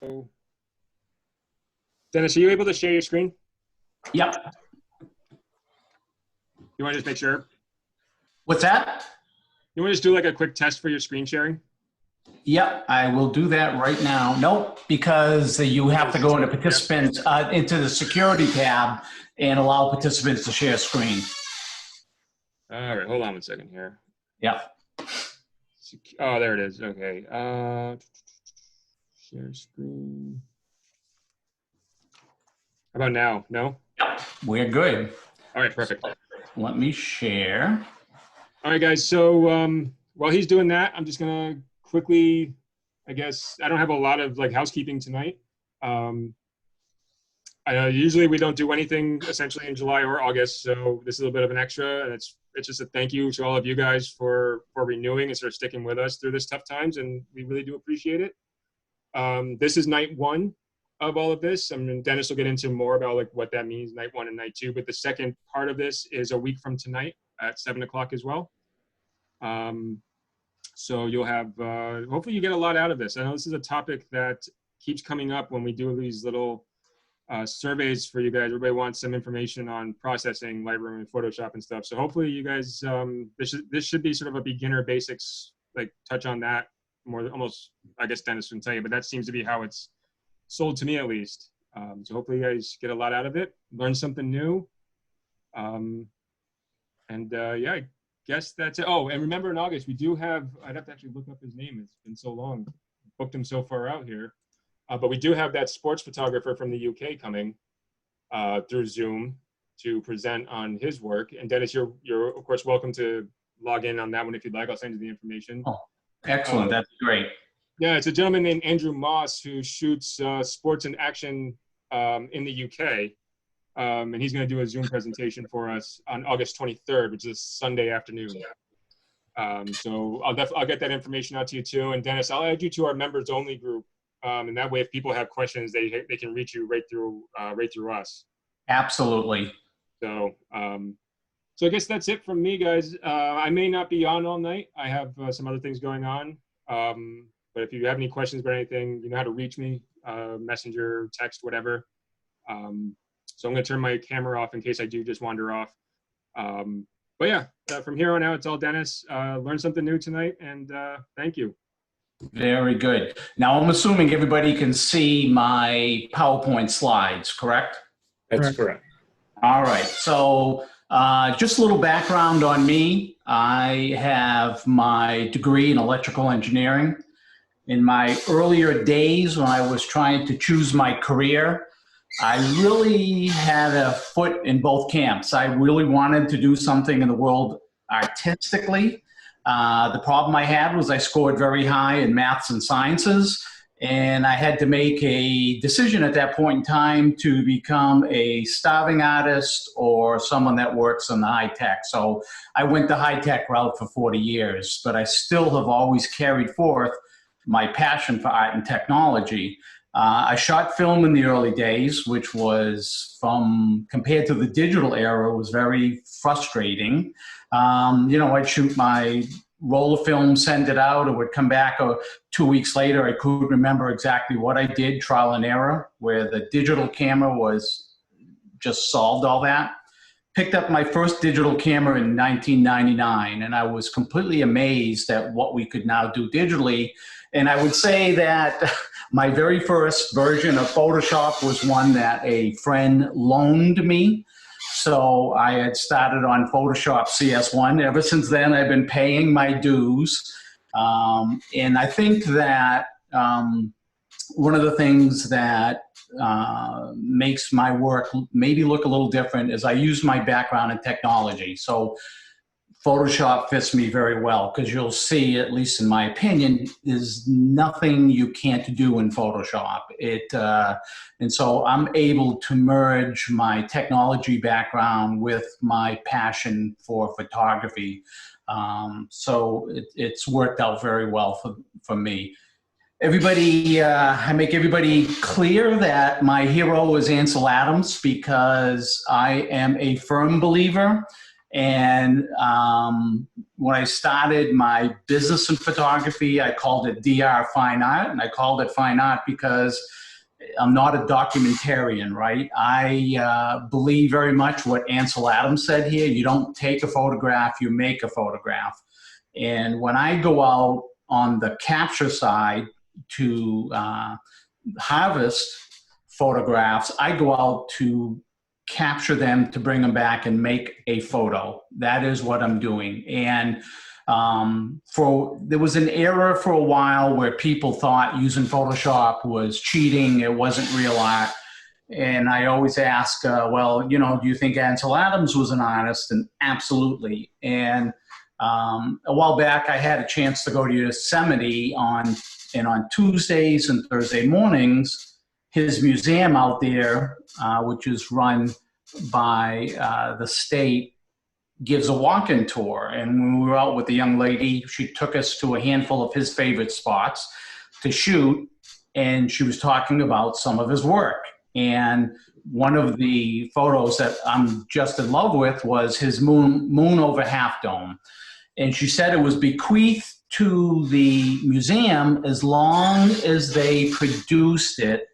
So, Dennis, are you able to share your screen? Yep. You want to just make sure? What's that? You want to just do like a quick test for your screen sharing? Yep, I will do that right now. Nope, because you have to go into participants, into the security tab and allow participants to share screen. All right, hold on one second here. Yep. Oh, there it is. Okay. Share screen. How about now? No? Yep, we're good. All right, perfect. Let me share. All right, guys. So while he's doing that, I'm just going to quickly, I guess, I don't have a lot of like housekeeping tonight. Usually we don't do anything essentially in July or August, so this is a little bit of an extra, and it's just a thank you to all of you guys for renewing and sort of sticking with us through this tough times, and we really do appreciate it. This is night one of all of this. I mean, Dennis will get into more about like what that means, night one and night two, but the second part of this is a week from tonight at 7 o'clock as well. So you'll have, hopefully you get a lot out of this. I know this is a topic that keeps coming up when we do these little surveys for you guys. Everybody wants some information on processing, Lightroom, and Photoshop and stuff. So hopefully you guys, this should be sort of a beginner basics, like touch on that more, almost, I guess Dennis can tell you, but that seems to be how it's sold to me at least. So hopefully you guys get a lot out of it, learn something new. Yeah, I guess that's it. Oh, and remember in August, we do have, I'd have to actually look up his name. It's been so long, booked him so far out here. But we do have that sports photographer from the UK coming through Zoom to present on his work. And Dennis, you're of course welcome to log in on that one if you'd like. I'll send you the information. Oh, excellent. That's great. Yeah, it's a gentleman named Andrew Moss who shoots sports and action in the UK. And he's going to do a Zoom presentation for us on August 23rd, which is Sunday afternoon. So I'll get that information out to you too. And Dennis, I'll add you to our members only group. And that way, if people have questions, they can reach you right through us. Absolutely. So so I guess that's it from me, guys. I may not be on all night. I have some other things going on. But if you have any questions about anything, you know how to reach me, messenger, text, whatever. So I'm going to turn my camera off in case I do just wander off. But yeah, from here on out, it's all Dennis. Learn something new tonight, and thank you. Very good. Now, I'm assuming everybody can see my PowerPoint slides, correct? That's correct. All right. So just a little background on me. I have my degree in electrical engineering. In my earlier days when I was trying to choose my career, I really had a foot in both camps. I really wanted to do something in the world artistically. The problem I had was I scored very high in maths and sciences, and I had to make a decision at that point in time to become a starving artist or someone that works in the high tech. So I went the high tech route for 40 years, but I still have always carried forth my passion for art and technology. I shot film in the early days, which was compared to the digital era, was very frustrating. I'd shoot my roll of film, send it out, it would come back 2 weeks later. I couldn't remember exactly what I did, trial and error, where the digital camera was just solved all that. Picked up my first digital camera in 1999, and I was completely amazed at what we could now do digitally. And I would say that my very first version of Photoshop was one that a friend loaned me. So I had started on Photoshop CS1. Ever since then, I've been paying my dues. And I think that one of the things that makes my work maybe look a little different is I use my background in technology. So Photoshop fits me very well because you'll see, at least in my opinion, there's nothing you can't do in Photoshop. And so I'm able to merge my technology background with my passion for photography. So it's worked out very well for me. Everybody, I make everybody clear that my hero is Ansel Adams because I am a firm believer And when I started my business in photography, I called it DR Fine Art. And I called it fine art because I'm not a documentarian, right? I believe very much what Ansel Adams said here. You don't take a photograph, you make a photograph. And when I go out on the capture side to harvest photographs, I go out to capture them to bring them back and make a photo. That is what I'm doing. And there was an era for a while where people thought using Photoshop was cheating. It wasn't real art. And I always ask, well, you know, do you think Ansel Adams was an artist? And absolutely. And a while back, I had a chance to go to Yosemite on Tuesdays and Thursday mornings, his museum out there, which is run by the state, gives a walk-in tour. And when we were out with the young lady, she took us to a handful of his favorite spots to shoot, and she was talking about some of his work. And one of the photos that I'm just in love with was his moon over Half Dome. And she said it was bequeathed to the museum as long as they produced it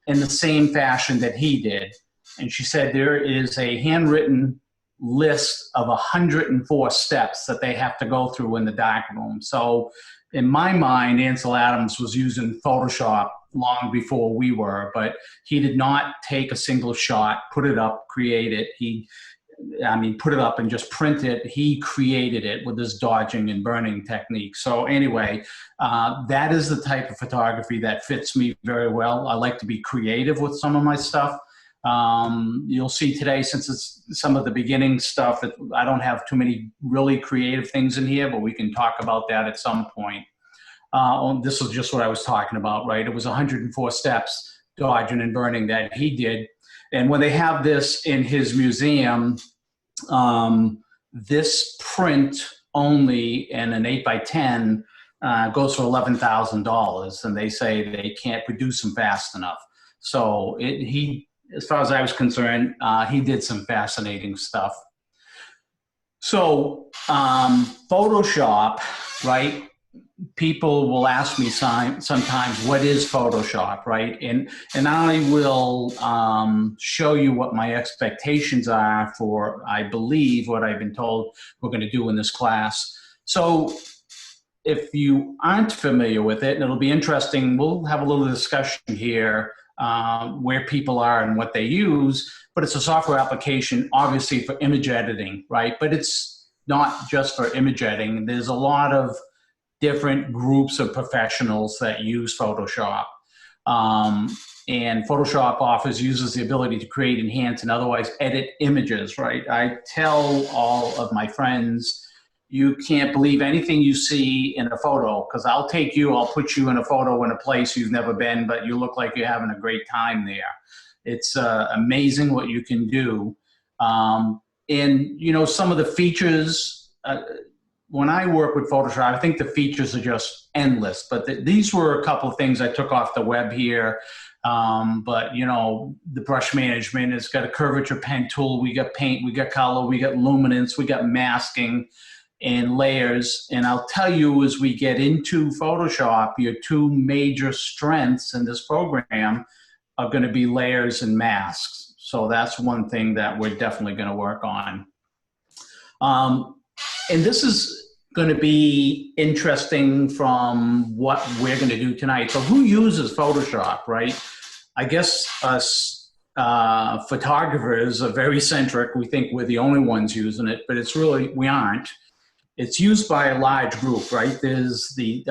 in the same fashion that he did. And she said there is a handwritten list of 104 steps that they have to go through in the darkroom. So in my mind, Ansel Adams was using Photoshop long before we were, but he did not take a single shot, put it up, create it. Put it up and just print it. He created it with his dodging and burning technique. So anyway, that is the type of photography that fits me very well. I like to be creative with some of my stuff. You'll see today, since it's some of the beginning stuff, that I don't have too many really creative things in here, but we can talk about that at some point. This was just what I was talking about, right? It was 104 steps, dodging and burning, that he did. And when they have this in his museum, this print only in an 8x10 goes for $11,000, and they say they can't produce them fast enough. So as far as I was concerned, he did some fascinating stuff. So Photoshop, right? People will ask me sometimes, what is Photoshop, right? And I will show you what my expectations are for, I believe, what I've been told we're going to do in this class. So if you aren't familiar with it, and it'll be interesting, we'll have a little discussion here where people are and what they use, but it's a software application, obviously, for image editing, right? But it's not just for image editing. There's a lot of different groups of professionals that use Photoshop. And Photoshop offers users the ability to create, enhance, and otherwise edit images, right? I tell all of my friends, you can't believe anything you see in a photo, because I'll put you in a photo in a place you've never been, but you look like you're having a great time there. It's amazing what you can do. And, you know, some of the features, when I work with Photoshop, I think the features are just endless, but these were a couple of things I took off the web here. But, you know, the brush management, it's got a curvature pen tool. We got paint, we got color, we got luminance, we got masking and layers. And I'll tell you, as we get into Photoshop, your two major strengths in this program are going to be layers and masks. So that's one thing that we're definitely going to work on. And this is going to be interesting from what we're going to do tonight. So who uses Photoshop, right? I guess us photographers are very centric. We think we're the only ones using it, but it's really, we aren't. It's used by a large group, right? There's the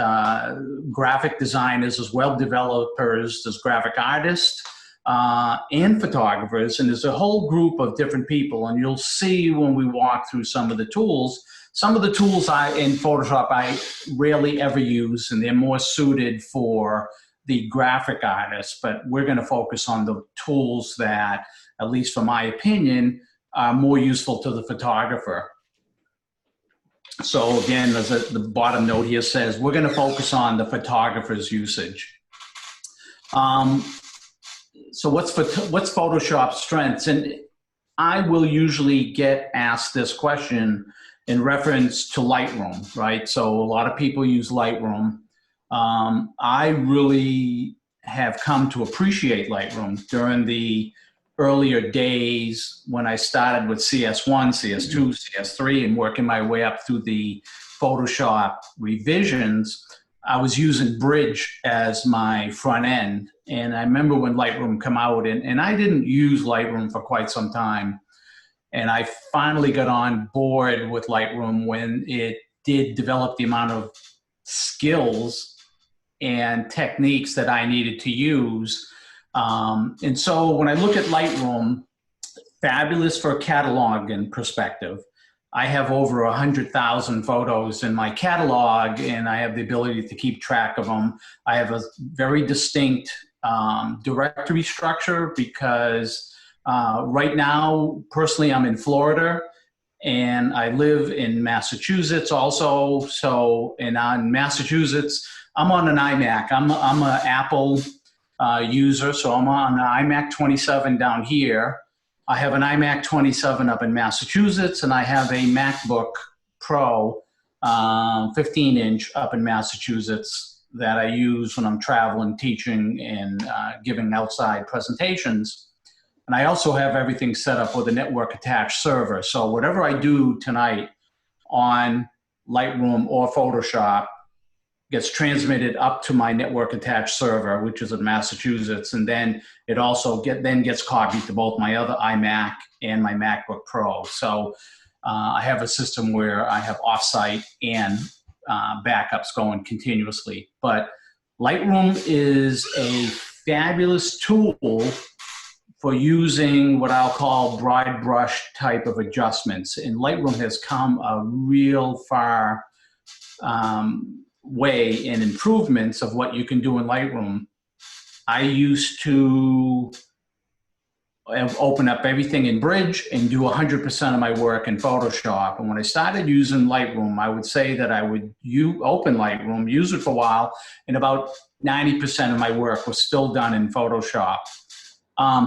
graphic designers, as well developers, there's graphic artists, and photographers, and there's a whole group of different people. And you'll see when we walk through some of the tools in Photoshop I rarely ever use, and they're more suited for the graphic artists. But we're going to focus on the tools that, at least for my opinion, are more useful to the photographer. So again, as the bottom note here says, we're going to focus on the photographer's usage. So what's Photoshop's strengths? And I will usually get asked this question in reference to Lightroom, right? So a lot of people use Lightroom. I really have come to appreciate Lightroom during the earlier days when I started with CS1, CS2, CS3, and working my way up through the Photoshop revisions. I was using Bridge as my front end. And I remember when Lightroom came out, and I didn't use Lightroom for quite some time. And I finally got on board with Lightroom when it did develop the amount of skills and techniques that I needed to use. And so when I look at Lightroom, fabulous for catalog and perspective. I have over 100,000 photos in my catalog, and I have the ability to keep track of them. I have a very distinct directory structure because right now, personally, I'm in Florida, and I live in Massachusetts also. So, and on Massachusetts, I'm on an iMac. I'm an Apple user, so I'm on an iMac 27 down here. I have an iMac 27 up in Massachusetts, and I have a MacBook Pro 15-inch up in Massachusetts that I use when I'm traveling, teaching, and giving outside presentations. And I also have everything set up with a network attached server. So whatever I do tonight on Lightroom or Photoshop gets transmitted up to my network attached server, which is in Massachusetts. And then it also gets copied to both my other iMac and my MacBook Pro. So I have a system where I have offsite and backups going continuously. But Lightroom is a fabulous tool for using what I'll call broad brush type of adjustments. And Lightroom has come a real far way in improvements of what you can do in Lightroom. I used to open up everything in Bridge and do 100% of my work in Photoshop. And when I started using Lightroom, I would say that I would open Lightroom, use it for a while, and about 90% of my work was still done in Photoshop.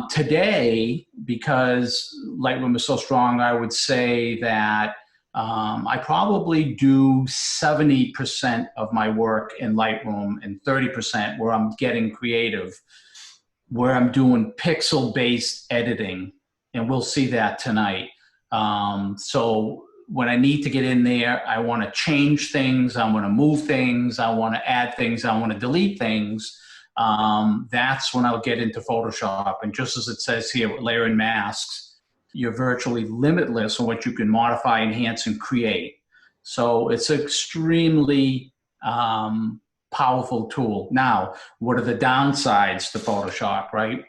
Today, because Lightroom is so strong, I would say that I probably do 70% of my work in Lightroom and 30% where I'm getting creative, where I'm doing pixel-based editing, and we'll see that tonight. So when I need to get in there, I want to change things, I want to move things, I want to add things, I want to delete things. That's when I'll get into Photoshop. And just as it says here with layer and masks, you're virtually limitless on what you can modify, enhance, and create. So it's an extremely powerful tool. Now, what are the downsides to Photoshop, right?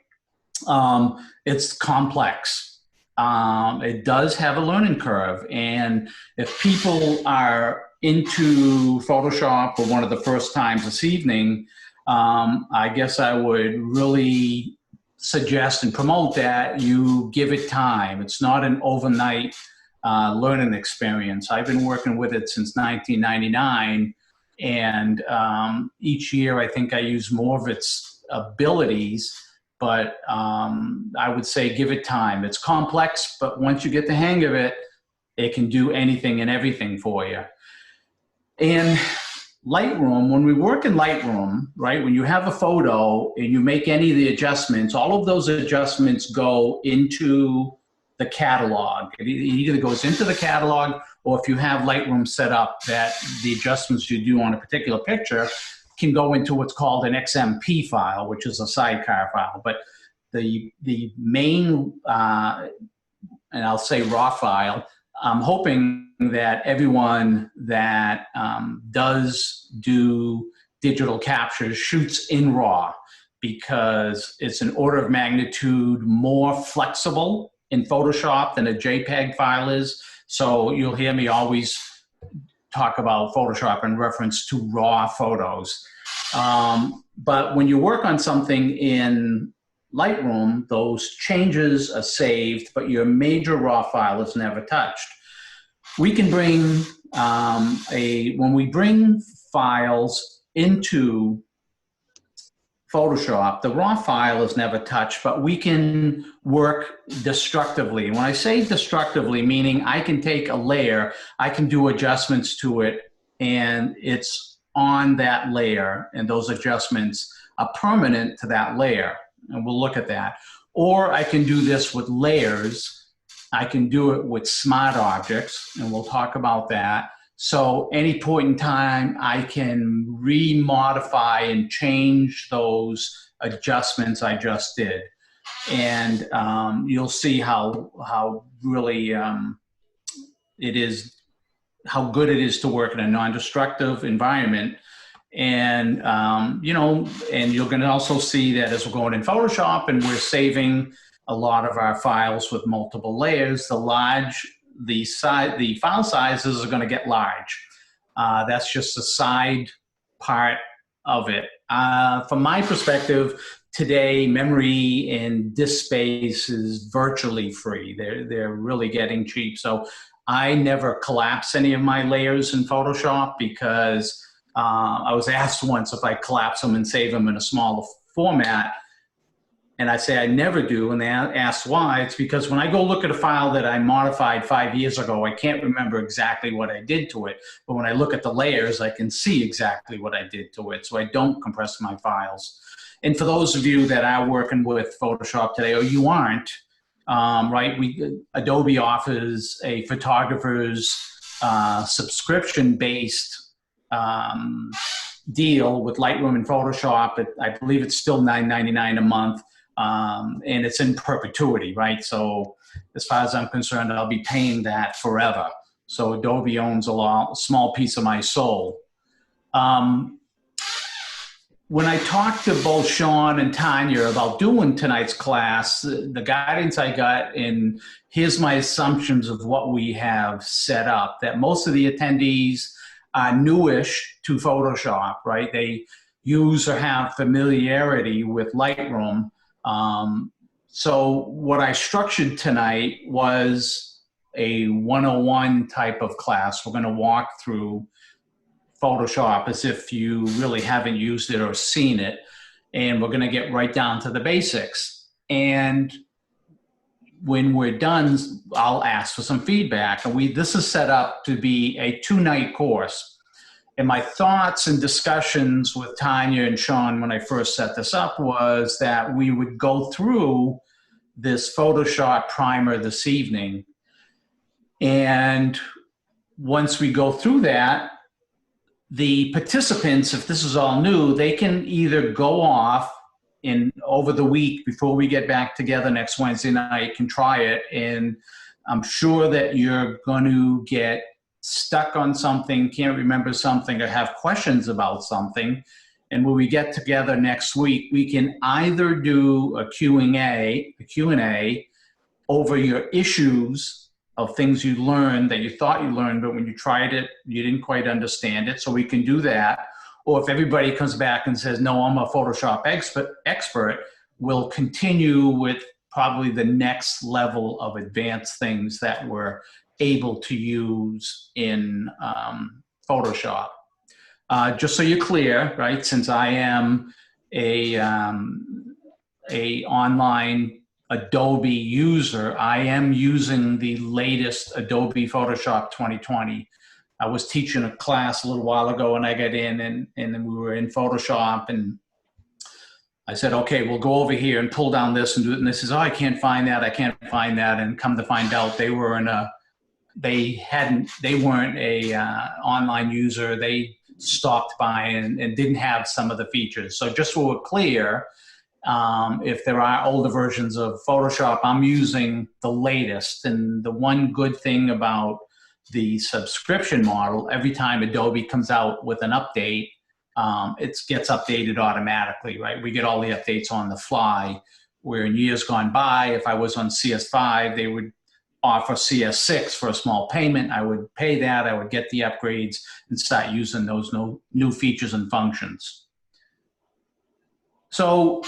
It's complex. It does have a learning curve. And if people are into Photoshop for one of the first times this evening, I guess I would really suggest and promote that you give it time. It's not an overnight learning experience. I've been working with it since 1999, and each year I think I use more of its abilities, but I would say give it time. It's complex, but once you get the hang of it, it can do anything and everything for you. And Lightroom, when we work in Lightroom, right, when you have a photo and you make any of the adjustments, all of those adjustments go into the catalog. It either goes into the catalog, or if you have Lightroom set up, that the adjustments you do on a particular picture can go into what's called an XMP file, which is a sidecar file. But the main, and I'll say raw file, I'm hoping that everyone that does do digital capture shoots in RAW, because it's an order of magnitude more flexible in Photoshop than a JPEG file is. So you'll hear me always talk about Photoshop in reference to raw photos. But when you work on something in Lightroom, those changes are saved, but your major raw file is never touched. We can bring when we bring files into Photoshop, the raw file is never touched, but we can work destructively. And when I say destructively, meaning I can take a layer, I can do adjustments to it, and it's on that layer, and those adjustments are permanent to that layer. And we'll look at that. Or I can do this with layers. I can do it with smart objects, and we'll talk about that. So any point in time, I can remodify and change those adjustments I just did. And you'll see how really it is, how good it is to work in a non-destructive environment. And, you know, and you're going to also see that as we're going in Photoshop and we're saving a lot of our files with multiple layers, the file sizes are going to get large. That's just a side part of it. From my perspective, today memory and disk space is virtually free. They're really getting cheap. So I never collapse any of my layers in Photoshop because I was asked once if I collapse them and save them in a smaller format. And I say I never do, and they ask why. It's because when I go look at a file that I modified 5 years ago, I can't remember exactly what I did to it. But when I look at the layers, I can see exactly what I did to it. So I don't compress my files. And for those of you that are working with Photoshop today, or you aren't, right? Adobe offers a photographer's subscription-based deal with Lightroom and Photoshop. I believe it's still $9.99 a month. And it's in perpetuity, right? So as far as I'm concerned, I'll be paying that forever. So Adobe owns a small piece of my soul. When I talked to both Sean and Tanya about doing tonight's class, the guidance I got, and here's my assumptions of what we have set up, that most of the attendees are newish to Photoshop, right? They use or have familiarity with Lightroom. So what I structured tonight was a 101 type of class. We're going to walk through Photoshop as if you really haven't used it or seen it. And we're going to get right down to the basics. And when we're done, I'll ask for some feedback. And this is set up to be a 2-night course. And my thoughts and discussions with Tanya and Sean when I first set this up was that we would go through this Photoshop primer this evening. And once we go through that, the participants, if this is all new, they can either go off over the week before we get back together next Wednesday night, can try it. And I'm sure that you're going to get stuck on something, can't remember something, or have questions about something. And when we get together next week, we can either do a Q&A over your issues of things you learned that you thought you learned, but when you tried it, you didn't quite understand it. So we can do that. Or if everybody comes back and says, no, I'm a Photoshop expert, we'll continue with probably the next level of advanced things that we're able to use in Photoshop. Just so you're clear, right? Since I am a online Adobe user, I am using the latest Adobe Photoshop 2020. I was teaching a class a little while ago and I got in and then we were in Photoshop and I said, okay, we'll go over here and pull down this and do it. And they says, oh, I can't find that. I can't find that. And come to find out they weren't a online user. They stopped by and didn't have some of the features. So just so we're clear, if there are older versions of Photoshop, I'm using the latest. And the one good thing about the subscription model, every time Adobe comes out with an update, it gets updated automatically, right? We get all the updates on the fly, where in years gone by, if I was on CS5, they would offer CS6 for a small payment. I would pay that, I would get the upgrades and start using those new features and functions. So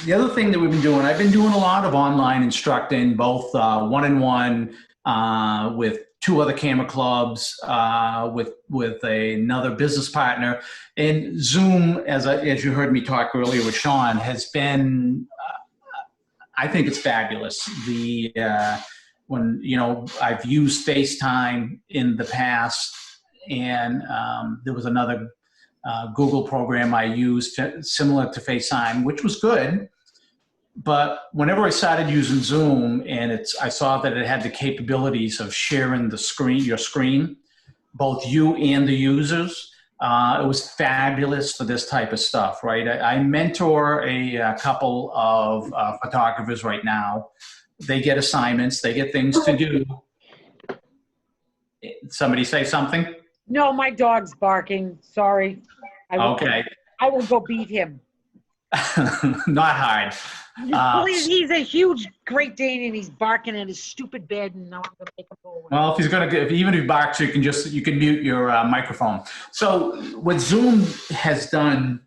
the other thing that we've been doing, I've been doing a lot of online instructing, both one-on-one with two other camera clubs with another business partner. And Zoom, as you heard me talk earlier with Sean, has been, I think it's fabulous. When I've used FaceTime in the past, and there was another Google program I used similar to FaceTime, which was good. But whenever I started using Zoom, and I saw that it had the capabilities of sharing your screen, both you and the users, it was fabulous for this type of stuff, right? I mentor a couple of photographers right now. They get assignments, they get things to do. Somebody say something? No, my dog's barking. Sorry. Okay. I will go beat him. Not hard. Please, he's a huge Great Dane, and he's barking at his stupid bed, and now I'm going to make him go away. Well, even if he barks, you can mute your microphone. So what Zoom has done,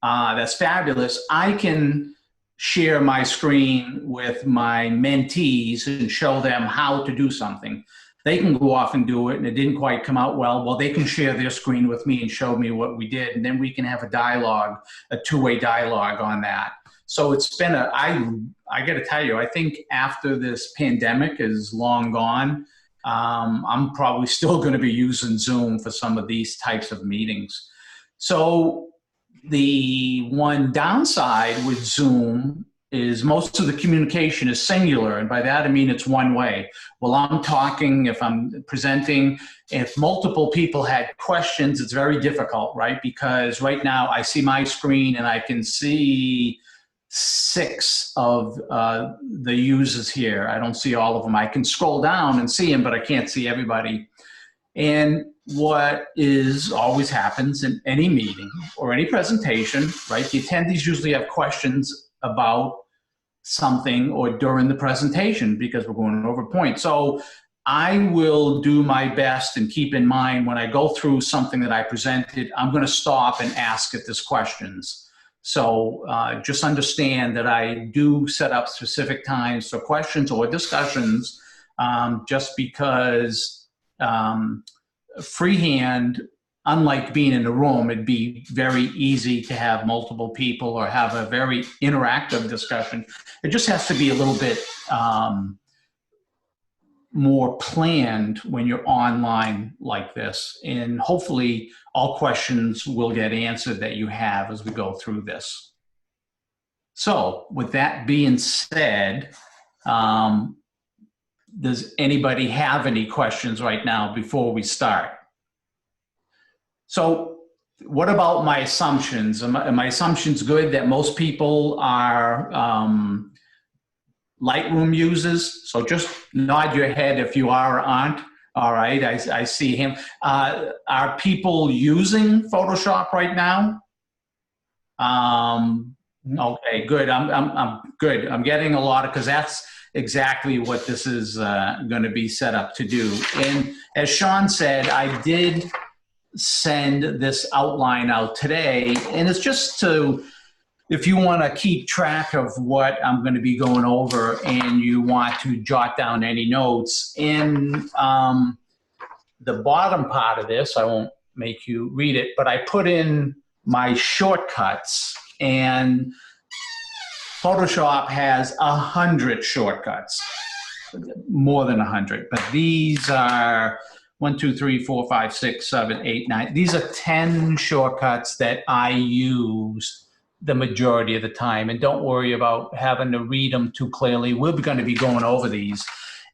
that's fabulous. I can share my screen with my mentees and show them how to do something. They can go off and do it, and it didn't quite come out well. Well, they can share their screen with me and show me what we did, and then we can have a two-way dialogue on that. So it's been I got to tell you, I think after this pandemic is long gone, I'm probably still going to be using Zoom for some of these types of meetings. So the one downside with Zoom is most of the communication is singular, and by that I mean it's one way. Well, I'm talking, if I'm presenting, if multiple people had questions, it's very difficult, right? Because right now I see my screen and I can see 6 of the users here. I don't see all of them. I can scroll down and see them, but I can't see everybody. And what always happens in any meeting or any presentation, right? The attendees usually have questions about something or during the presentation because we're going over a point. So I will do my best and keep in mind when I go through something that I presented, I'm going to stop and ask if there's questions. So just understand that I do set up specific times for questions or discussions just because freehand, unlike being in a room, it'd be very easy to have multiple people or have a very interactive discussion. It just has to be a little bit more planned when you're online like this. And hopefully all questions will get answered that you have as we go through this. So with that being said, does anybody have any questions right now before we start? So what about my assumptions? Are my assumptions good that most people are Lightroom users? So just nod your head if you are or aren't. All right, I see him. Are people using Photoshop right now? Okay, good. I'm good. I'm getting a lot of, because that's exactly what this is going to be set up to do. And as Sean said, I did send this outline out today, and it's just to, if you want to keep track of what I'm going to be going over and you want to jot down any notes in the bottom part of this, I won't make you read it, but I put in my shortcuts, and Photoshop has 100 shortcuts, more than 100, but these are 1, 2, 3, 4, 5, 6, 7, 8, 9. These are 10 shortcuts that I use the majority of the time. And don't worry about having to read them too clearly. We're going to be going over these.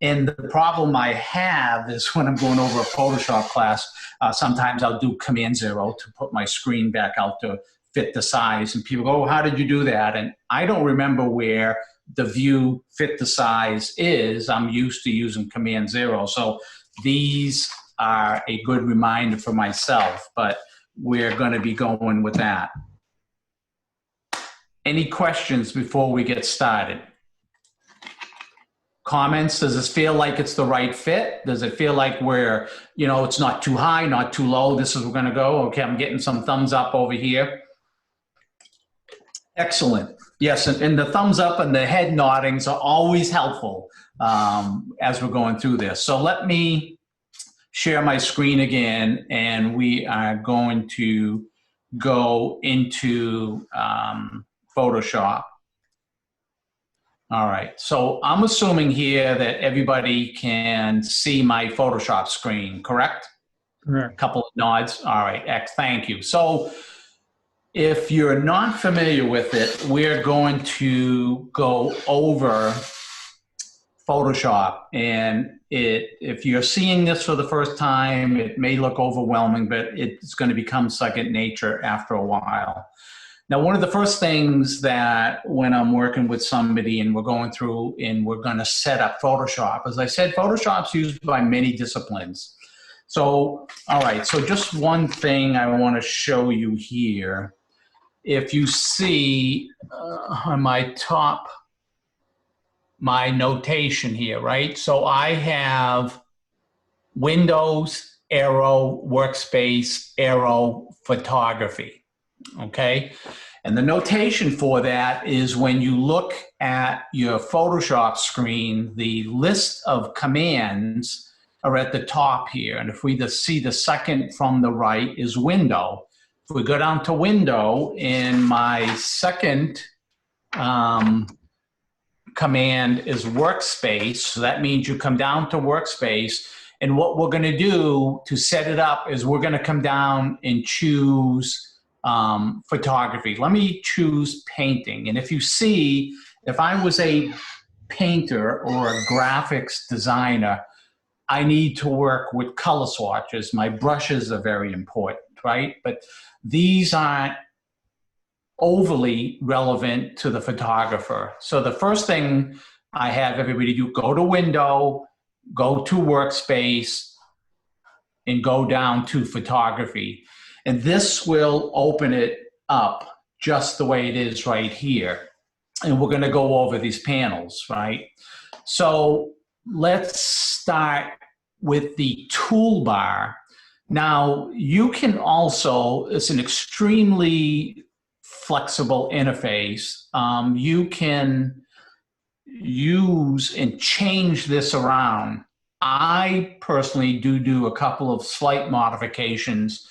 And the problem I have is when I'm going over a Photoshop class, sometimes I'll do Command-0 to put my screen back out to fit the size. And people go, oh, how did you do that? And I don't remember where the view fit the size is. I'm used to using Command-0. So these are a good reminder for myself, but we're going to be going with that. Any questions before we get started? Comments? Does this feel like it's the right fit? Does it feel like we're, it's not too high, not too low? This is where we're going to go. Okay, I'm getting some thumbs up over here. Excellent. Yes, and the thumbs up and the head noddings are always helpful as we're going through this. So let me share my screen again, and we are going to go into Photoshop. All right, so I'm assuming here that everybody can see my Photoshop screen, correct? Correct. A couple of nods. All right, thank you. So if you're not familiar with it, we're going to go over Photoshop. And if you're seeing this for the first time, it may look overwhelming, but it's going to become second nature after a while. Now, one of the first things that when I'm working with somebody and we're going through and we're going to set up Photoshop, as I said, Photoshop's used by many disciplines. So, all right, so just one thing I want to show you here. If you see on my top, my notation here, right? So I have Windows, Arrow, Workspace, Arrow, Photography, okay? And the notation for that is when you look at your Photoshop screen, the list of commands are at the top here. And if we see the second from the right is Window. If we go down to Window, in my second command is Workspace. So that means you come down to Workspace. And what we're going to do to set it up is we're going to come down and choose photography. Let me choose painting. And if you see, if I was a painter or a graphics designer, I need to work with color swatches. My brushes are very important, right? But these aren't overly relevant to the photographer. So the first thing I have everybody do, go to Window, go to Workspace, and go down to Photography. And this will open it up just the way it is right here. And we're going to go over these panels, right? So let's start with the toolbar. Now, you can also, it's an extremely flexible interface. You can use and change this around. I personally do a couple of slight modifications.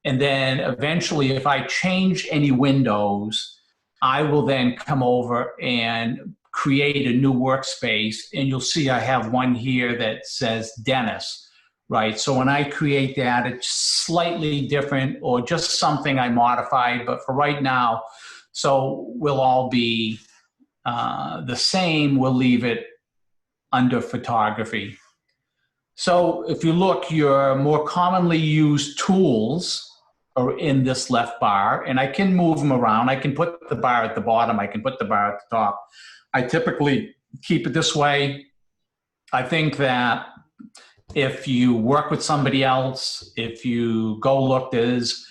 And then eventually, if I change any windows, I will then come over and create a new workspace. And you'll see I have one here that says Dennis, right? So when I create that, it's slightly different or just something I modified. But for right now, so we'll all be the same. We'll leave it under Photography. So if you look, your more commonly used tools are in this left bar, and I can move them around. I can put the bar at the bottom. I can put the bar at the top. I typically keep it this way. I think that if you work with somebody else, if you go look, there's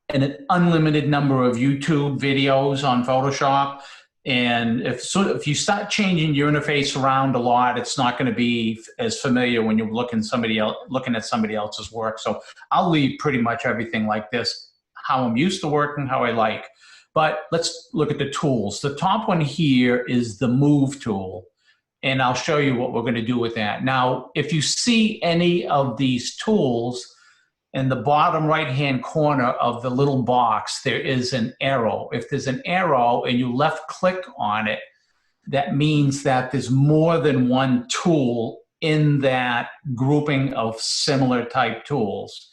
an unlimited number of YouTube videos on Photoshop. And if you start changing your interface around a lot, it's not going to be as familiar when you're looking at somebody else's work. So I'll leave pretty much everything like this, how I'm used to working, how I like. But let's look at the tools. The top one here is the Move tool. And I'll show you what we're going to do with that. Now, if you see any of these tools, in the bottom right-hand corner of the little box, there is an arrow. If there's an arrow and you left-click on it, that means that there's more than one tool in that grouping of similar type tools.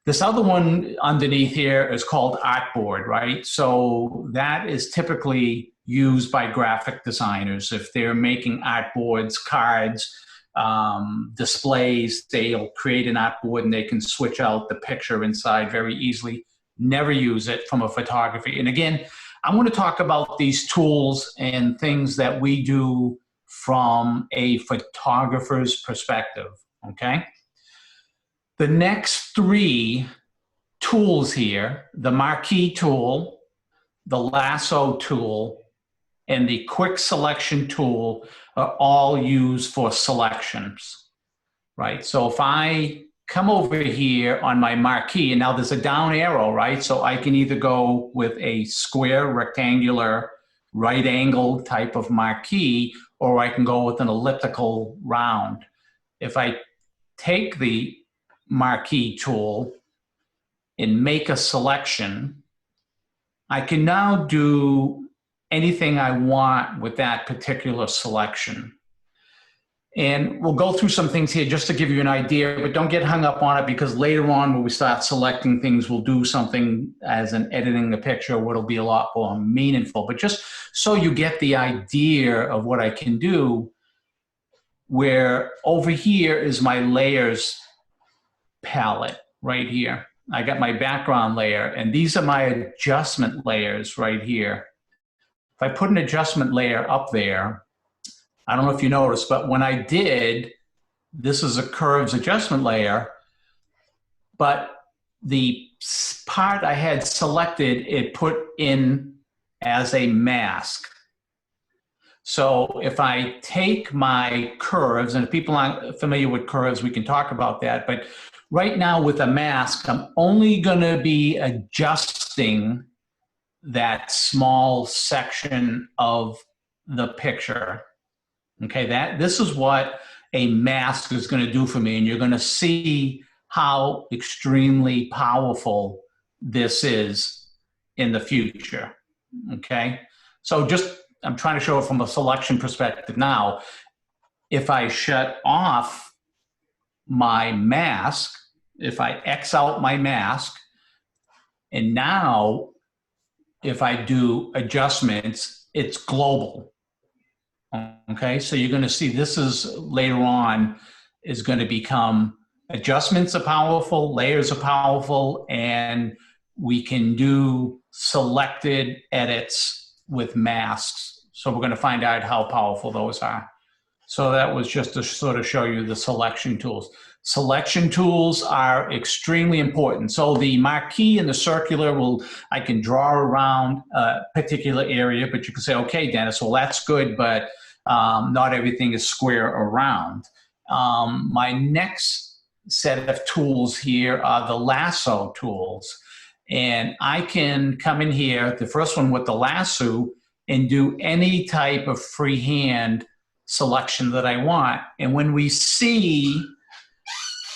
This other one underneath here is called Artboard, right? So that is typically used by graphic designers. If they're making artboards, cards, displays, they'll create an artboard and they can switch out the picture inside very easily. Never use it from a photography. And again, I'm going to talk about these tools and things that we do from a photographer's perspective, okay? The next three tools here, the marquee tool, the lasso tool, and the quick selection tool are all used for selections, right? So if I come over here on my marquee, and now there's a down arrow, right? So I can either go with a square, rectangular, right angle type of marquee, or I can go with an elliptical round. If I take the marquee tool and make a selection, I can now do anything I want with that particular selection. And we'll go through some things here just to give you an idea, but don't get hung up on it, because later on when we start selecting things, we'll do something as in editing the picture where it'll be a lot more meaningful. But just so you get the idea of what I can do, where over here is my layers palette right here. I got my background layer, and these are my adjustment layers right here. If I put an adjustment layer up there, I don't know if you noticed, but when I did, this is a curves adjustment layer, but the part I had selected, it put in as a mask. So if I take my curves, and if people aren't familiar with curves, we can talk about that, but right now with a mask, I'm only gonna be adjusting that small section of the picture. Okay, this is what a mask is going to do for me, and you're going to see how extremely powerful this is in the future. Okay, so I'm trying to show it from a selection perspective now. If I shut off my mask, if I X out my mask, and now if I do adjustments, it's global. Okay, so you're going to see this is later on is going to become adjustments are powerful, layers are powerful, and we can do selected edits with masks. So we're going to find out how powerful those are. So that was just to sort of show you the selection tools. Selection tools are extremely important. So the marquee and the circular I can draw around a particular area, but you can say, okay, Dennis, well, that's good, but not everything is square around. My next set of tools here are the lasso tools. And I can come in here, the first one with the lasso, and do any type of freehand selection that I want. And when we see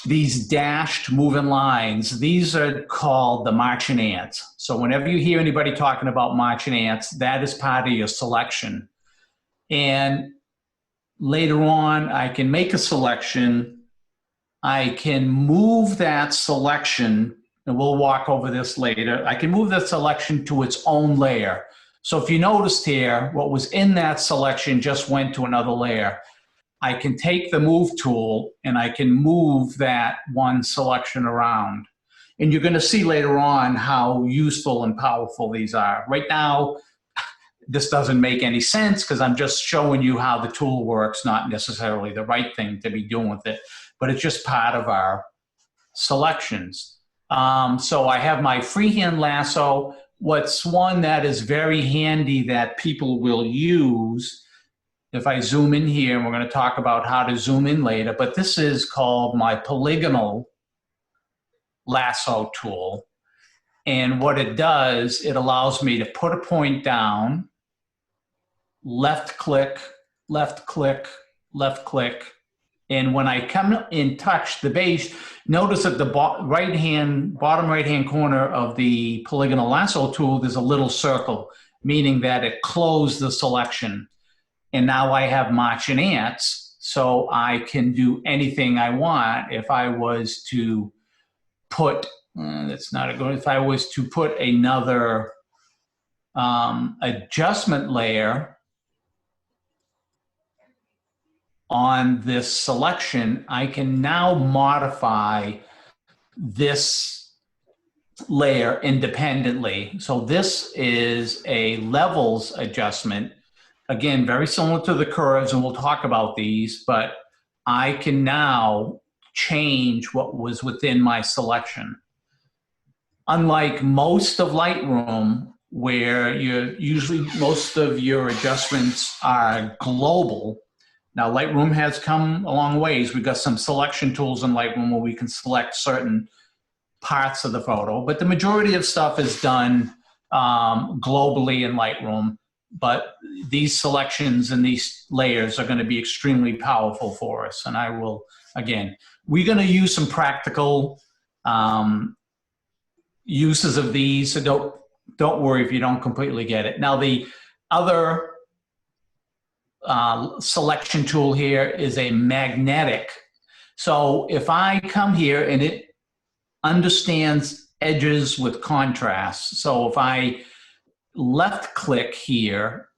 these dashed moving lines, these are called the marching ants. So whenever you hear anybody talking about marching ants, that is part of your selection. And later on, I can make a selection. I can move that selection, and we'll walk over this later. I can move that selection to its own layer. So if you noticed here, what was in that selection just went to another layer. I can take the move tool and I can move that one selection around. And you're going to see later on how useful and powerful these are. Right now, this doesn't make any sense because I'm just showing you how the tool works, not necessarily the right thing to be doing with it, but it's just part of our selections. So I have my freehand lasso. What's one that is very handy that people will use, if I zoom in here, and we're going to talk about how to zoom in later, but this is called my polygonal lasso tool. And what it does, it allows me to put a point down, left click, left click, left click. And when I come in touch the base, notice at the bottom right-hand corner of the polygonal lasso tool, there's a little circle, meaning that it closed the selection. And now I have marching ants, so I can do anything I want. If I was to put, that's not a good, if I was to put another adjustment layer on this selection, I can now modify this layer independently. So this is a levels adjustment. Again, very similar to the curves, and we'll talk about these, but I can now change what was within my selection. Unlike most of Lightroom, where most of your adjustments are global. Now, Lightroom has come a long ways. We've got some selection tools in Lightroom where we can select certain parts of the photo, but the majority of stuff is done globally in Lightroom. But these selections and these layers are going to be extremely powerful for us, and I will again, we're going to use some practical uses of these, so don't worry if you don't completely get it. Now, the other selection tool here is a magnetic. So if I come here and it understands edges with contrast, so if I left click here,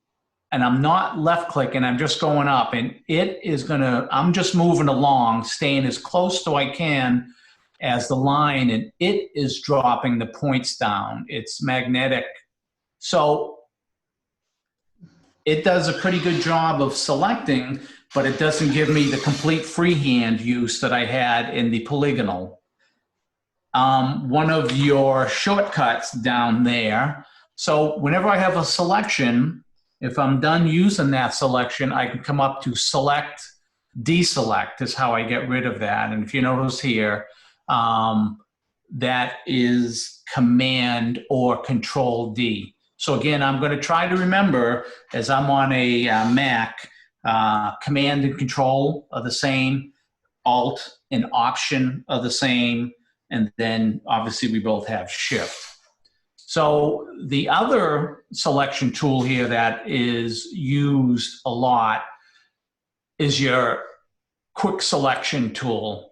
and I'm not left clicking, I'm just going up, and it is gonna, I'm just moving along, staying as close to I can as the line, and it is dropping the points down. It's magnetic. So it does a pretty good job of selecting, but it doesn't give me the complete freehand use that I had in the polygonal. One of your shortcuts down there. So whenever I have a selection, if I'm done using that selection, I can come up to select, deselect is how I get rid of that. And if you notice here, that is Command or Control D. So again, I'm going to try to remember, as I'm on a Mac, Command and Control are the same, Alt and Option are the same, and then obviously we both have Shift. So the other selection tool here that is used a lot is your quick selection tool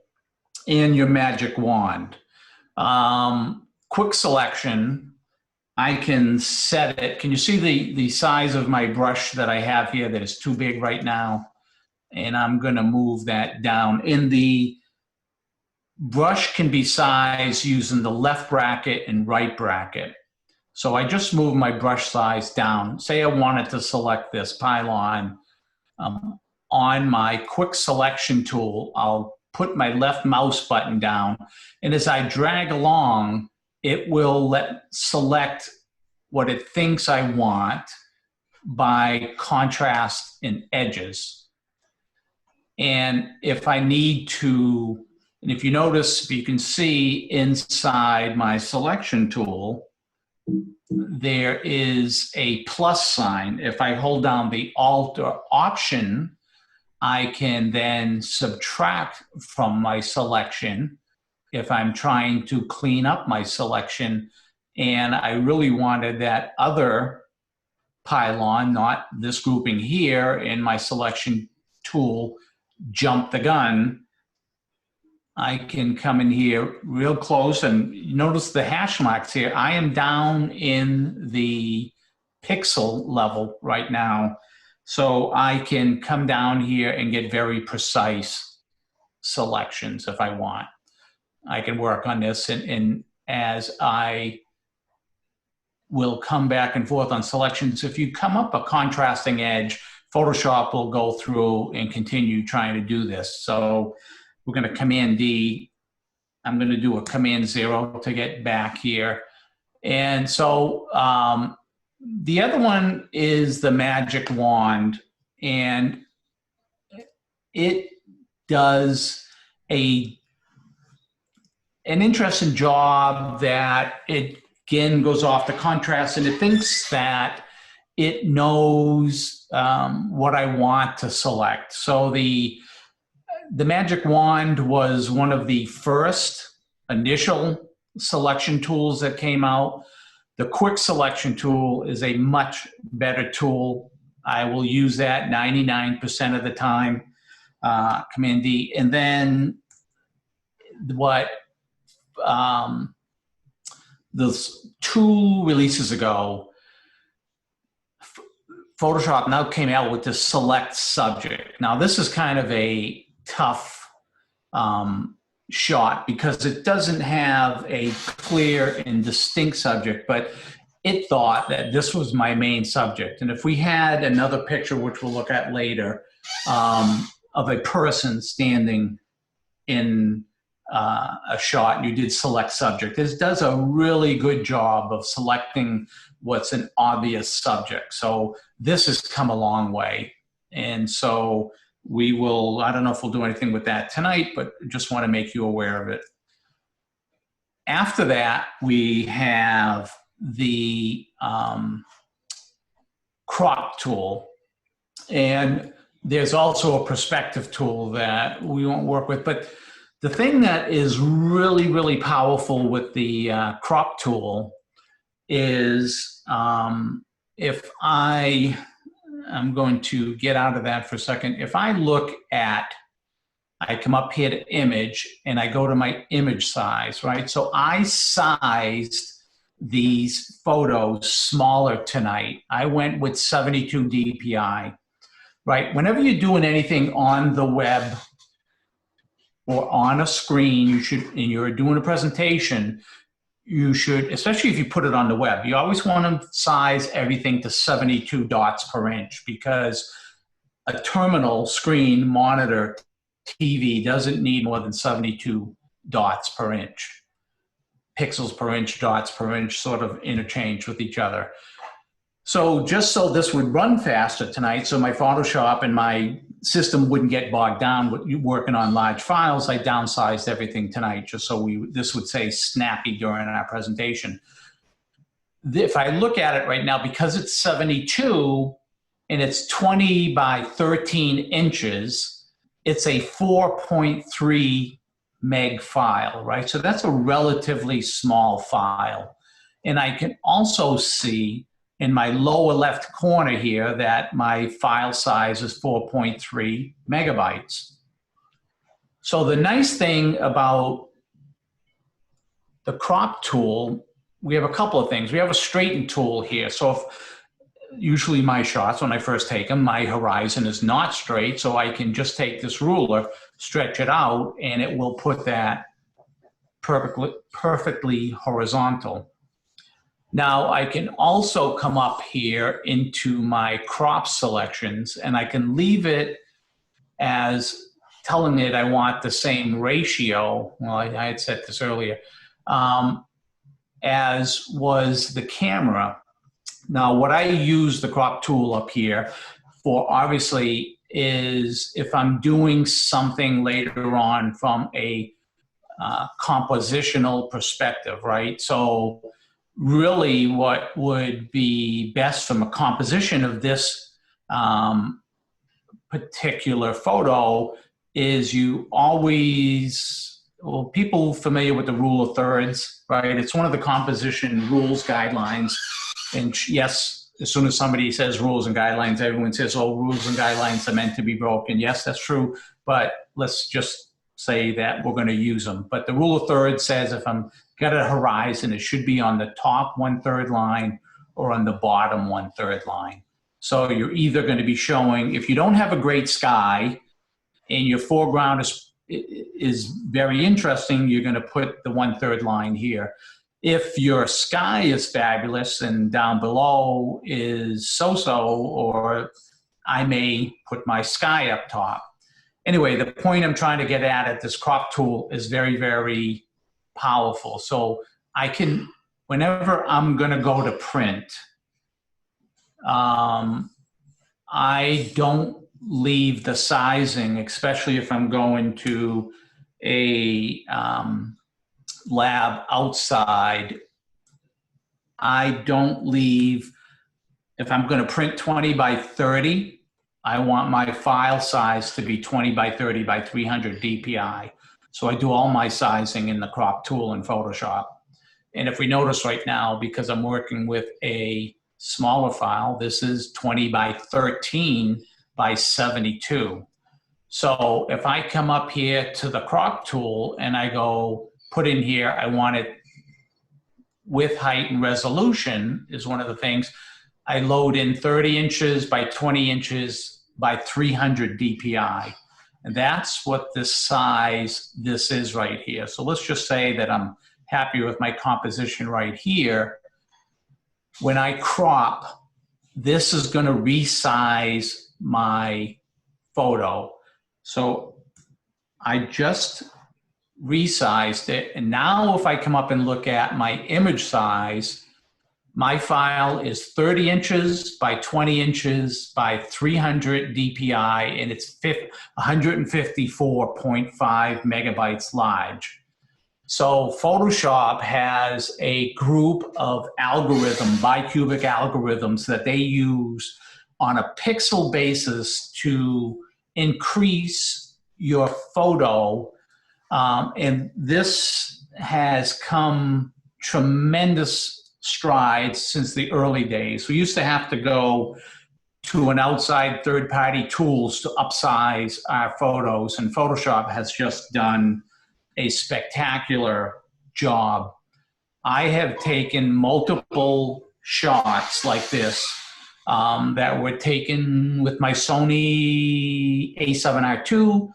and your magic wand. Quick selection, I can set it. Can you see the size of my brush that I have here that is too big right now? And I'm going to move that down. In the brush can be sized using the left bracket and right bracket. So I just move my brush size down. Say I wanted to select this pylon. On my quick selection tool, I'll put my left mouse button down, and as I drag along, it will select what it thinks I want by contrast and edges. And if I need to, and if you notice, you can see inside my selection tool, there is a plus sign. If I hold down the Alt or Option, I can then subtract from my selection if I'm trying to clean up my selection. And I really wanted that other pylon, not this grouping here, in my selection tool, jump the gun. I can come in here real close and notice the hash marks here. I am down in the pixel level right now. So I can come down here and get very precise selections if I want. I can work on this, and as I will come back and forth on selections, if you come up a contrasting edge, Photoshop will go through and continue trying to do this. So we're going to Command D. I'm going to do a Command 0 to get back here. And so the other one is the magic wand, and it does an interesting job that it again goes off the contrast, and it thinks that it knows what I want to select. So the magic wand was one of the first initial selection tools that came out. The quick selection tool is a much better tool. I will use that 99% of the time, Command D. And then what those 2 releases ago, Photoshop now came out with this select subject. Now this is kind of a tough shot because it doesn't have a clear and distinct subject, but it thought that this was my main subject. And if we had another picture, which we'll look at later, of a person standing in a shot, and you did select subject, this does a really good job of selecting what's an obvious subject. So this has come a long way. And so we will, I don't know if we'll do anything with that tonight, but just want to make you aware of it. After that, we have the crop tool. And there's also a perspective tool that we won't work with. But the thing that is really, really powerful with the crop tool is if I'm going to get out of that for a second. If I look at, I come up here to image and I go to my image size, right? So I sized these photos smaller tonight. I went with 72 DPI, right? Whenever you're doing anything on the web or on a screen, you should, and you're doing a presentation, you should, especially if you put it on the web, you always want to size everything to 72 dots per inch, because a terminal screen monitor TV doesn't need more than 72 dots per inch. Pixels per inch, dots per inch sort of interchange with each other. So just so this would run faster tonight, so my Photoshop and my system wouldn't get bogged down with working on large files, I downsized everything tonight just so this would say snappy during our presentation. If I look at it right now, because it's 72 and it's 20 by 13 inches, it's a 4.3 meg file, right? So that's a relatively small file. And I can also see in my lower left corner here that my file size is 4.3 megabytes. So the nice thing about the crop tool, we have a couple of things. We have a straighten tool here. So if, usually my shots, when I first take them, my horizon is not straight, so I can just take this ruler, stretch it out, and it will put that perfectly horizontal. Now I can also come up here into my crop selections, and I can leave it as telling it I want the same ratio. Well, I had said this earlier, as was the camera. Now, what I use the crop tool up here for, obviously, is if I'm doing something later on from a compositional perspective, right? So really what would be best from a composition of this particular photo is you always, well, people familiar with the rule of thirds, right? It's one of the composition rules guidelines. And yes, as soon as somebody says rules and guidelines, everyone says, oh, rules and guidelines are meant to be broken. Yes, that's true. But let's just say that we're going to use them. But the rule of thirds says if I'm got a horizon, it should be on the top 1/3 line or on the bottom 1/3 line. So you're either going to be showing, if you don't have a great sky and your foreground is very interesting, you're going to put the 1/3 line here. If your sky is fabulous and down below is so-so, or I may put my sky up top. Anyway, the point I'm trying to get at this crop tool is very, very powerful. So I can, whenever I'm going to go to print, I don't leave the sizing, especially if I'm going to a lab outside. I don't leave, if I'm going to print 20 by 30, I want my file size to be 20 by 30 by 300 DPI. So I do all my sizing in the crop tool in Photoshop. And if we notice right now, because I'm working with a smaller file, this is 20 by 13 by 72. So if I come up here to the crop tool and I go put in here, I want it width, height, and resolution is one of the things. I load in 30 inches by 20 inches by 300 DPI. And that's what this size, this is right here. So let's just say that I'm happy with my composition right here. When I crop, this is going to resize my photo. So I just resized it. And now if I come up and look at my image size, my file is 30 inches by 20 inches by 300 DPI, and it's 154.5 megabytes large. So Photoshop has a group of bicubic algorithms that they use on a pixel basis to increase your photo. And this has come tremendous strides since the early days. We used to have to go to an outside third-party tools to upsize our photos, and Photoshop has just done a spectacular job. I have taken multiple shots like this that were taken with my Sony A7R II.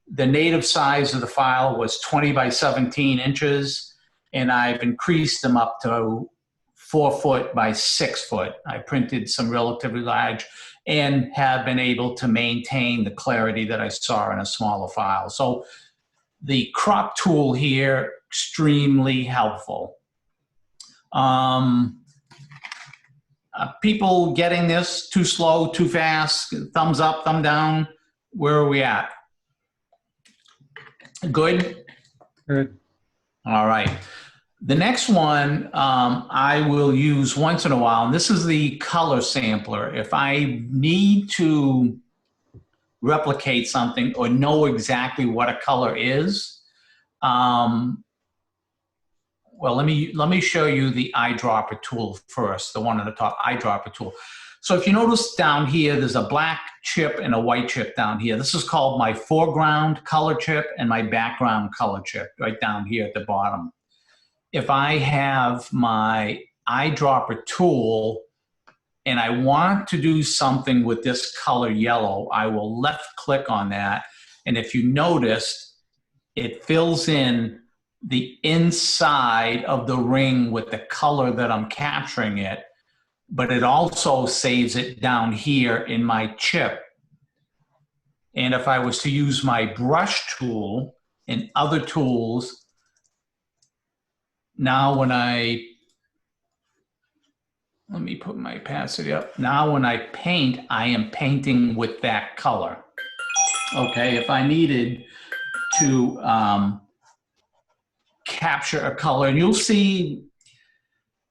The native size of the file was 20 by 17 inches, and I've increased them up to 4 foot by 6 foot. I printed some relatively large and have been able to maintain the clarity that I saw in a smaller file. So the crop tool here, extremely helpful. People getting this too slow, too fast, thumbs up, thumb down, where are we at? Good? Good. All right. The next one I will use once in a while, and this is the color sampler. If I need to replicate something or know exactly what a color is, well, let me show you the eyedropper tool first, the one on the top, eyedropper tool. So if you notice down here, there's a black chip and a white chip down here. This is called my foreground color chip and my background color chip right down here at the bottom. If I have my eyedropper tool and I want to do something with this color yellow, I will left click on that. And if you notice, it fills in the inside of the ring with the color that I'm capturing it, but it also saves it down here in my chip. And if I was to use my brush tool and other tools, now when let me put my opacity up. Now when I paint, I am painting with that color. Okay, if I needed to capture a color, and you'll see,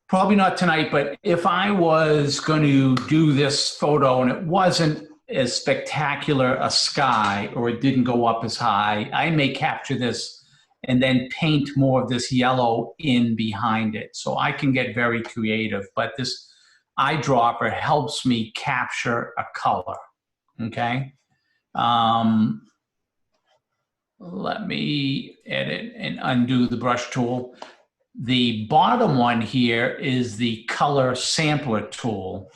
probably not tonight, but if I was going to do this photo and it wasn't as spectacular a sky or it didn't go up as high, I may capture this and then paint more of this yellow in behind it. So I can get very creative, but this eyedropper helps me capture a color, okay? Let me edit and undo the brush tool. The bottom one here is the color sampler tool.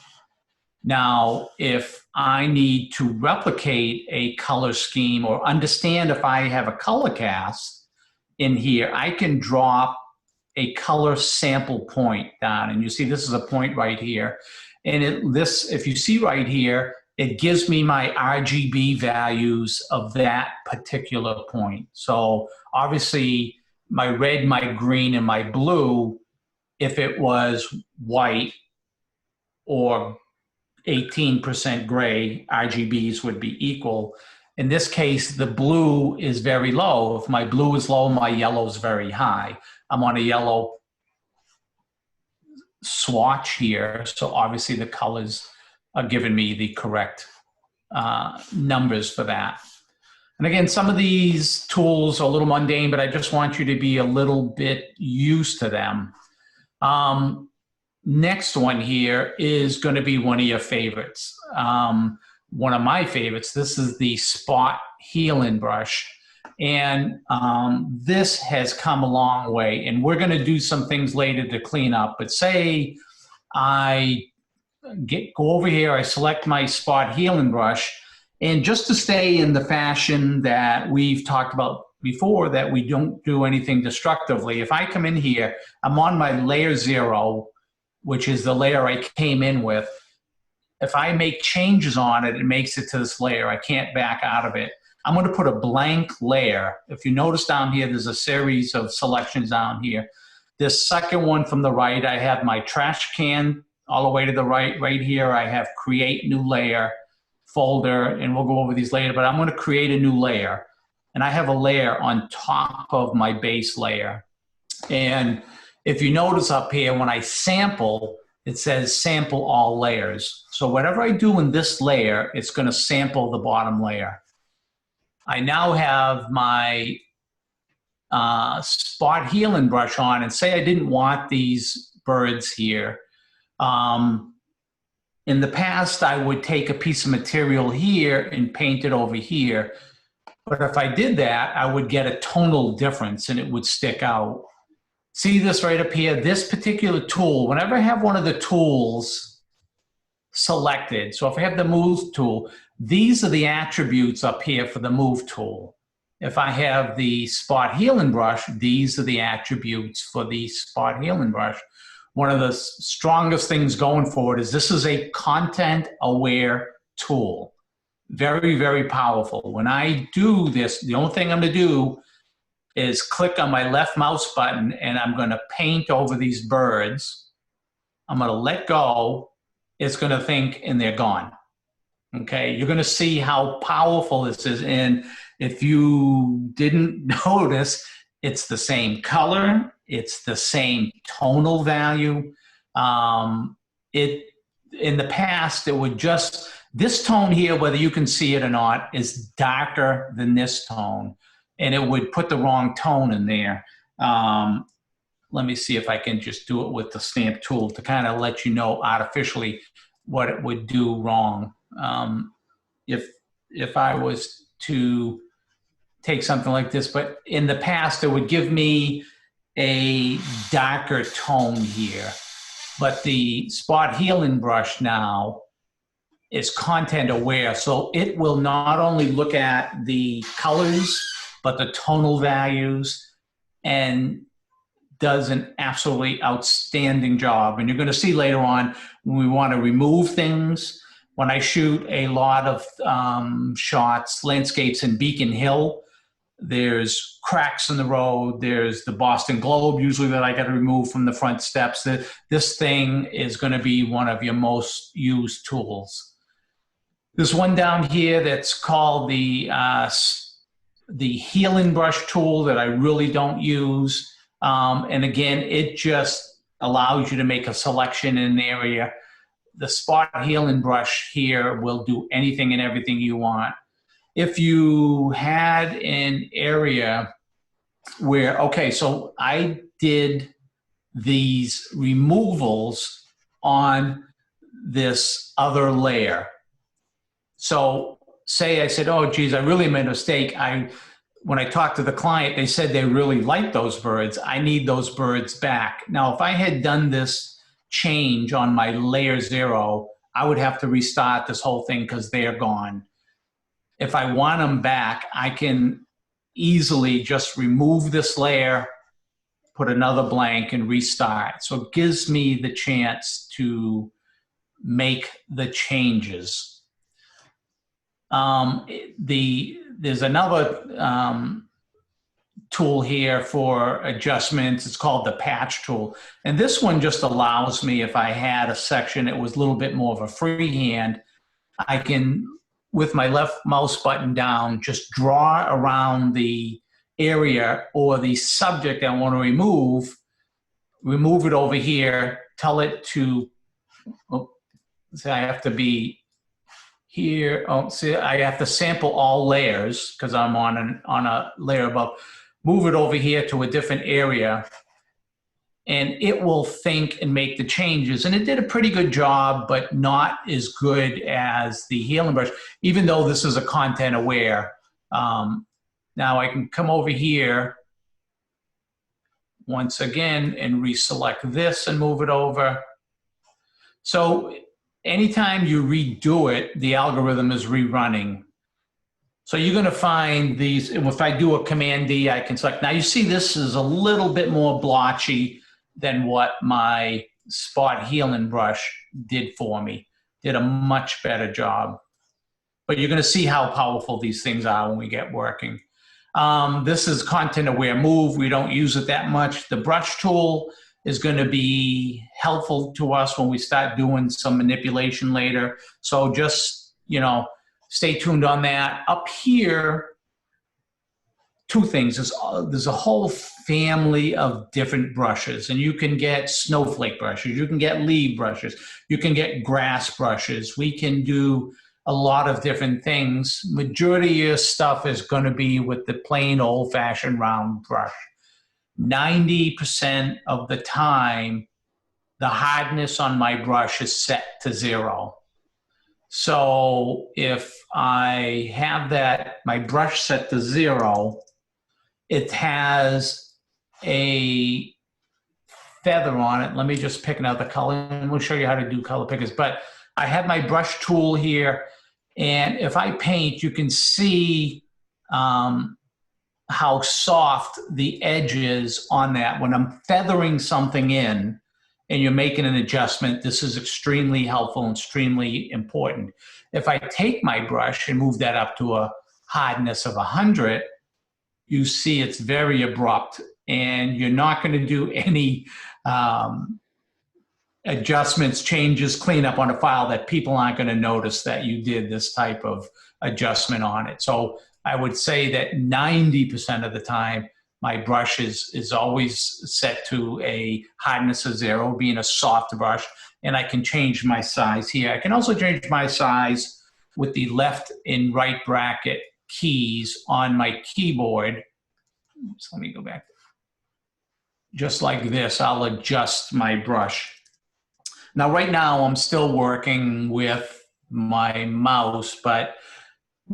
Now, if I need to replicate a color scheme or understand if I have a color cast in here, I can drop a color sample point down. And you see this is a point right here. And if you see right here, it gives me my RGB values of that particular point. So obviously my red, my green, and my blue, if it was white or 18% gray, RGBs would be equal. In this case, the blue is very low. If my blue is low, my yellow is very high. I'm on a yellow swatch here, so obviously the colors are giving me the correct numbers for that. And again, some of these tools are a little mundane, but I just want you to be a little bit used to them. Next one here is going to be one of your favorites. One of my favorites, this is the spot healing brush. And this has come a long way. And we're going to do some things later to clean up. But say I go over here, I select my spot healing brush, and just to stay in the fashion that we've talked about before, that we don't do anything destructively, if I come in here, I'm on my layer 0, which is the layer I came in with. If I make changes on it, it makes it to this layer. I can't back out of it. I'm going to put a blank layer. If you notice down here, there's a series of selections down here. This second one from the right, I have my trash can all the way to the right. Right here, I have create new layer folder, and we'll go over these later, but I'm going to create a new layer. And I have a layer on top of my base layer. And if you notice up here, when I sample, it says sample all layers. So whatever I do in this layer, it's going to sample the bottom layer. I now have my spot healing brush on, and say I didn't want these birds here. In the past, I would take a piece of material here and paint it over here. But if I did that, I would get a tonal difference and it would stick out. See this right up here? This particular tool, whenever I have one of the tools selected, so if I have the move tool, these are the attributes up here for the move tool. If I have the spot healing brush, these are the attributes for the spot healing brush. One of the strongest things going forward is this is a content-aware tool. Very, very powerful. When I do this, the only thing I'm going to do is click on my left mouse button and I'm going to paint over these birds. I'm going to let go. It's going to think and they're gone. Okay, you're going to see how powerful this is. And if you didn't notice, it's the same color. It's the same tonal value. In the past, it would just, this tone here, whether you can see it or not, is darker than this tone. And it would put the wrong tone in there. Let me see if I can just do it with the stamp tool to kind of let you know artificially what it would do wrong. If I was to take something like this, but in the past, it would give me a darker tone here. But the spot healing brush now is content aware. So it will not only look at the colors, but the tonal values, and does an absolutely outstanding job. And you're going to see later on when we want to remove things. When I shoot a lot of shots, landscapes in Beacon Hill, there's cracks in the road. There's the Boston Globe usually that I got to remove from the front steps. This thing is going to be one of your most used tools. There's one down here that's called the healing brush tool that I really don't use. And again, it just allows you to make a selection in an area. The spot healing brush here will do anything and everything you want. If you had an area where, okay, so I did these removals on this other layer. So say I said, oh, geez, I really made a mistake. When I talked to the client, they said they really liked those birds. I need those birds back. Now, if I had done this change on my layer 0, I would have to restart this whole thing because they're gone. If I want them back, I can easily just remove this layer, put another blank, and restart. So it gives me the chance to make the changes. There's another tool here for adjustments. It's called the patch tool. And this one just allows me, if I had a section that was a little bit more of a freehand, I can, with my left mouse button down, just draw around the area or the subject I want to remove it over here, tell it to, say I have to be here. Oh, see, I have to sample all layers because I'm on a layer above. Move it over here to a different area, and it will think and make the changes. And it did a pretty good job, but not as good as the healing brush, even though this is a content aware. Now I can come over here once again and reselect this and move it over. So anytime you redo it, the algorithm is rerunning. So you're going to find these, and if I do a Command D, I can select. Now you see this is a little bit more blotchy than what my spot healing brush did for me. Did a much better job. But you're going to see how powerful these things are when we get working. This is content aware move. We don't use it that much. The brush tool is going to be helpful to us when we start doing some manipulation later. So just, stay tuned on that. Up here, two things. There's a whole family of different brushes, and you can get snowflake brushes, you can get leaf brushes, you can get grass brushes. We can do a lot of different things. Majority of your stuff is going to be with the plain old-fashioned round brush. 90% of the time, the hardness on my brush is set to 0. So if I have my brush set to 0, it has a feather on it. Let me just pick out the color, and we'll show you how to do color pickers. But I have my brush tool here, and if I paint, you can see how soft the edge is on that. When I'm feathering something in and you're making an adjustment, this is extremely helpful and extremely important. If I take my brush and move that up to a hardness of 100, you see it's very abrupt, and you're not going to do any adjustments, changes, cleanup on a file that people aren't going to notice that you did this type of adjustment on it. So I would say that 90% of the time, my brush is always set to a hardness of 0, being a soft brush, and I can change my size here. I can also change my size with the left and right bracket keys on my keyboard. So let me go back. Just like this, I'll adjust my brush. Now, right now, I'm still working with my mouse, but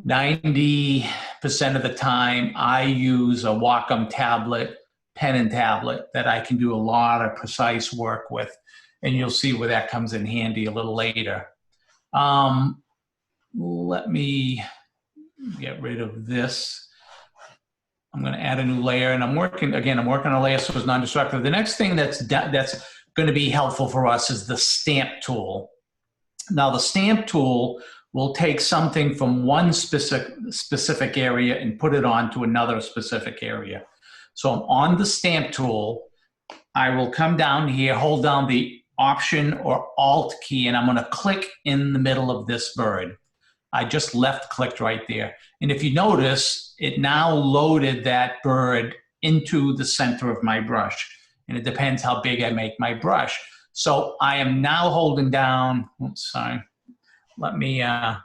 90% of the time, I use a Wacom tablet, pen and tablet, that I can do a lot of precise work with. And you'll see where that comes in handy a little later. Let me get rid of this. I'm going to add a new layer, and I'm working on a layer so it's non-destructive. The next thing that's going to be helpful for us is the stamp tool. Now, the stamp tool will take something from one specific area and put it onto another specific area. So I'm on the stamp tool. I will come down here, hold down the Option or Alt key, and I'm going to click in the middle of this bird. I just left-clicked right there. And if you notice, it now loaded that bird into the center of my brush. And it depends how big I make my brush. So I am now holding down, oops, sorry. Let me, I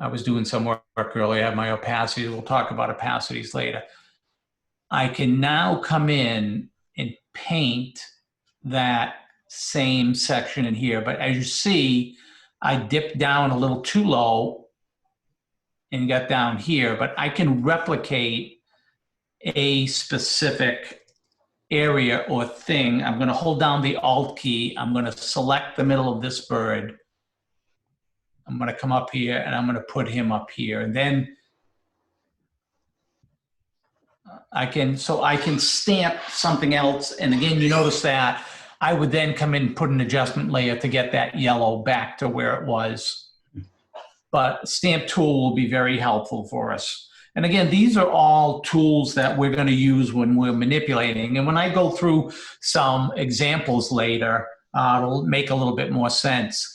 was doing some work earlier. I have my opacity. We'll talk about opacities later. I can now come in and paint that same section in here. But as you see, I dipped down a little too low and got down here. But I can replicate a specific area or thing. I'm going to hold down the Alt key. I'm going to select the middle of this bird. I'm going to come up here and I'm going to put him up here. And then I can stamp something else. And again, you notice that I would then come in and put an adjustment layer to get that yellow back to where it was. But stamp tool will be very helpful for us. And again, these are all tools that we're going to use when we're manipulating. And when I go through some examples later, it'll make a little bit more sense.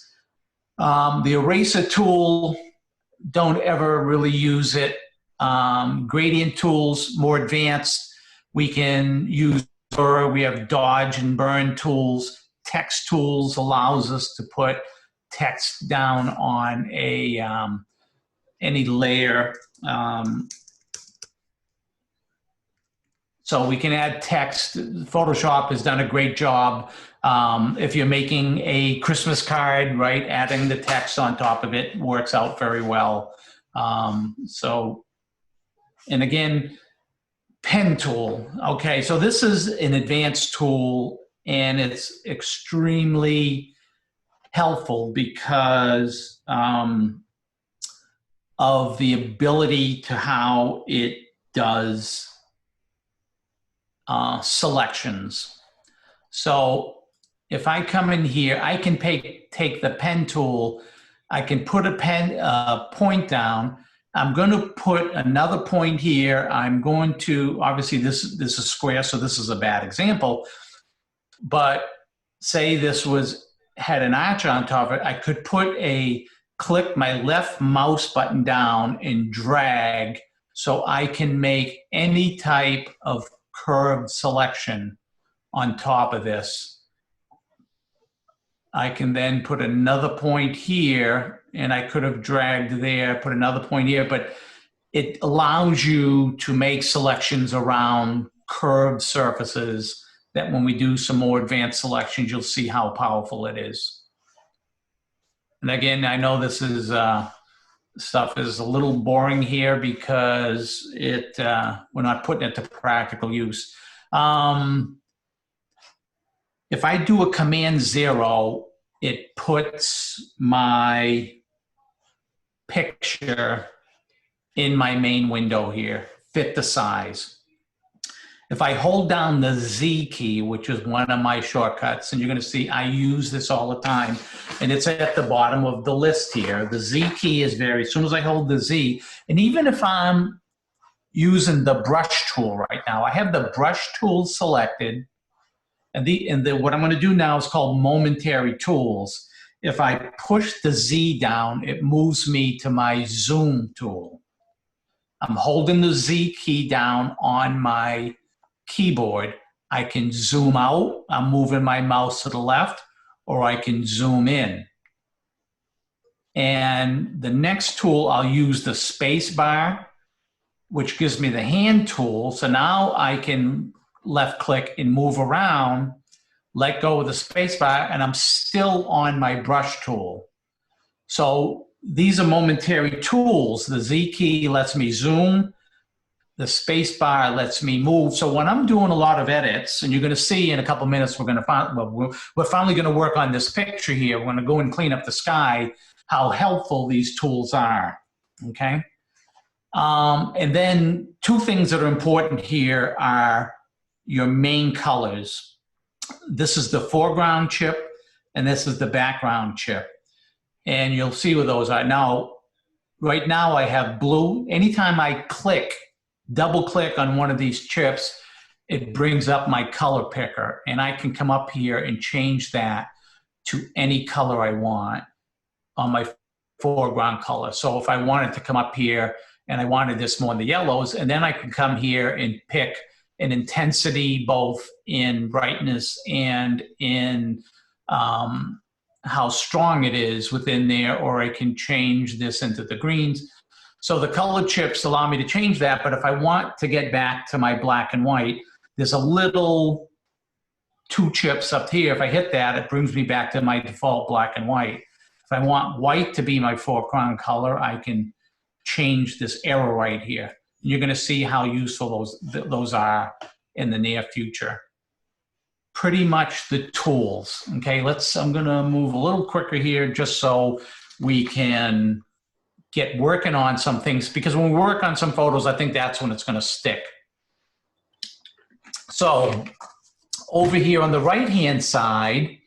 The eraser tool, don't ever really use it. Gradient tools, more advanced. We can use, we have dodge and burn tools. Text tools allows us to put text down on a any layer. So we can add text. Photoshop has done a great job. If you're making a Christmas card, right, adding the text on top of it works out very well. And again, pen tool. Okay, so this is an advanced tool, and it's extremely helpful because of the ability to how it does selections. So if I come in here, I can take the pen tool, I can put a point down. I'm going to put another point here. I'm going to, obviously this is square, so this is a bad example, but say this had an arch on top of it, I could click my left mouse button down and drag so I can make any type of curved selection on top of this. I can then put another point here, and I could have dragged there, put another point here, but it allows you to make selections around curved surfaces that when we do some more advanced selections, you'll see how powerful it is. And again, I know this is stuff is a little boring here because we're not putting it to practical use. If I do a Command 0, it puts my picture in my main window here, fit the size. If I hold down the Z key, which is one of my shortcuts, and you're going to see I use this all the time, and it's at the bottom of the list here. The Z key is as soon as I hold the Z, and even if I'm using the brush tool right now, I have the brush tool selected, and what I'm going to do now is called momentary tools. If I push the Z down, it moves me to my zoom tool. I'm holding the Z key down on my keyboard. I can zoom out. I'm moving my mouse to the left, or I can zoom in. And the next tool, I'll use the space bar, which gives me the hand tool. So now I can left click and move around, let go of the space bar, and I'm still on my brush tool. So these are momentary tools. The Z key lets me zoom. The space bar lets me move. So when I'm doing a lot of edits, and you're going to see in a couple minutes, we're finally going to work on this picture here. We're going to go and clean up the sky, how helpful these tools are, okay? And then two things that are important here are your main colors. This is the foreground chip, and this is the background chip. And you'll see what those are. Now, right now I have blue. Anytime I double click on one of these chips, it brings up my color picker, and I can come up here and change that to any color I want on my foreground color. So if I wanted to come up here and I wanted this more in the yellows, and then I can come here and pick an intensity both in brightness and in how strong it is within there, or I can change this into the greens. So the color chips allow me to change that, but if I want to get back to my black and white, there's a little 2 chips up here. If I hit that, it brings me back to my default black and white. If I want white to be my foreground color, I can change this arrow right here. You're going to see how useful those are in the near future. Pretty much the tools. Okay, I'm going to move a little quicker here just so we can get working on some things, because when we work on some photos, I think that's when it's going to stick. So over here on the right-hand side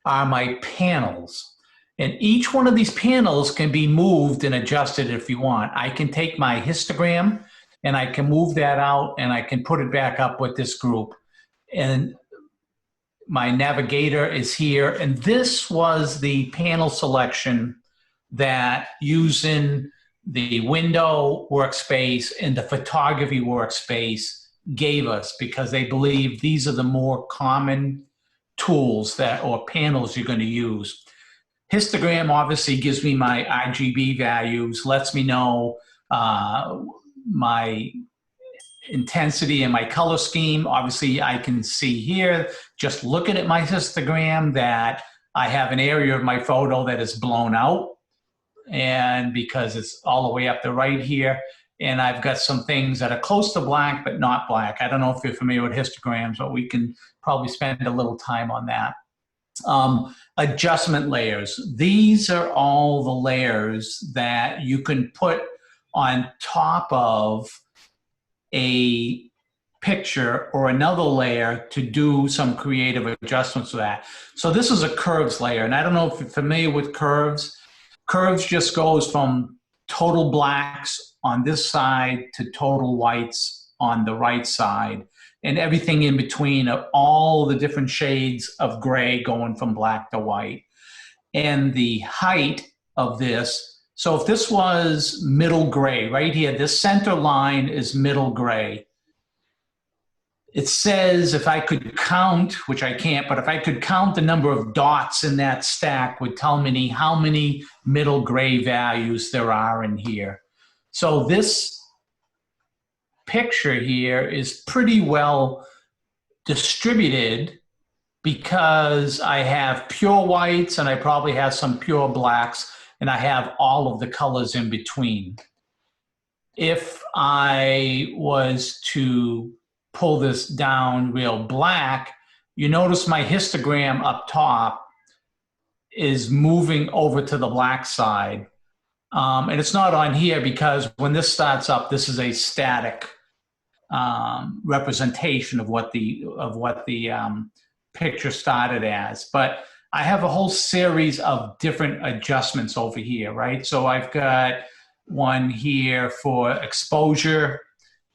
are my panels. And each one of these panels can be moved and adjusted if you want. I can take my histogram and I can move that out and I can put it back up with this group. And my navigator is here. And this was the panel selection that using the window workspace and the photography workspace gave us, because they believe these are the more common tools or panels you're going to use. Histogram obviously gives me my RGB values, lets me know my intensity and my color scheme. Obviously, I can see here, just looking at my histogram, that I have an area of my photo that is blown out, and because it's all the way up the right here. And I've got some things that are close to black, but not black. I don't know if you're familiar with histograms, but we can probably spend a little time on that. Adjustment layers. These are all the layers that you can put on top of a picture or another layer to do some creative adjustments to that. So this is a curves layer, and I don't know if you're familiar with curves. Curves just goes from total blacks on this side to total whites on the right side, and everything in between of all the different shades of gray going from black to white. And the height of this So if this was middle gray, right here, this center line is middle gray. It says if I could count, which I can't, but if I could count the number of dots in that stack would tell me how many middle gray values there are in here. So this picture here is pretty well distributed because I have pure whites and I probably have some pure blacks and I have all of the colors in between. If I was to pull this down real black, you notice my histogram up top is moving over to the black side. And it's not on here because when this starts up, this is a static representation of what the picture started as. But I have a whole series of different adjustments over here, right? So I've got one here for exposure.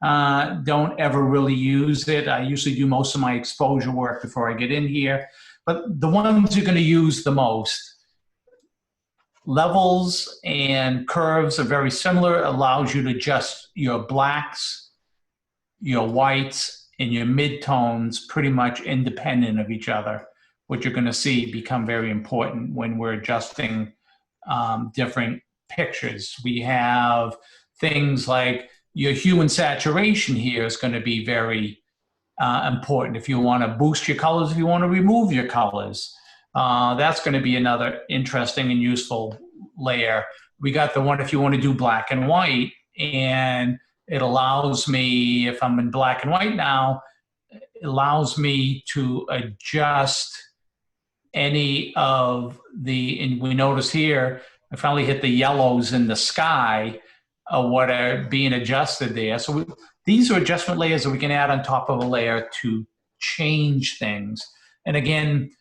Don't ever really use it. I usually do most of my exposure work before I get in here. But the ones you're going to use the most, levels and curves are very similar. It allows you to adjust your blacks, your whites, and your midtones pretty much independent of each other. What you're going to see become very important when we're adjusting different pictures. We have things like your hue and saturation here is going to be very important. If you want to boost your colors, if you want to remove your colors, that's going to be another interesting and useful layer. We got the one if you want to do black and white, and it allows me, if I'm in black and white now, it allows me to adjust any of the, and we notice here, I finally hit the yellows in the sky, what are being adjusted there. So these are adjustment layers that we can add on top of a layer to change things. And again,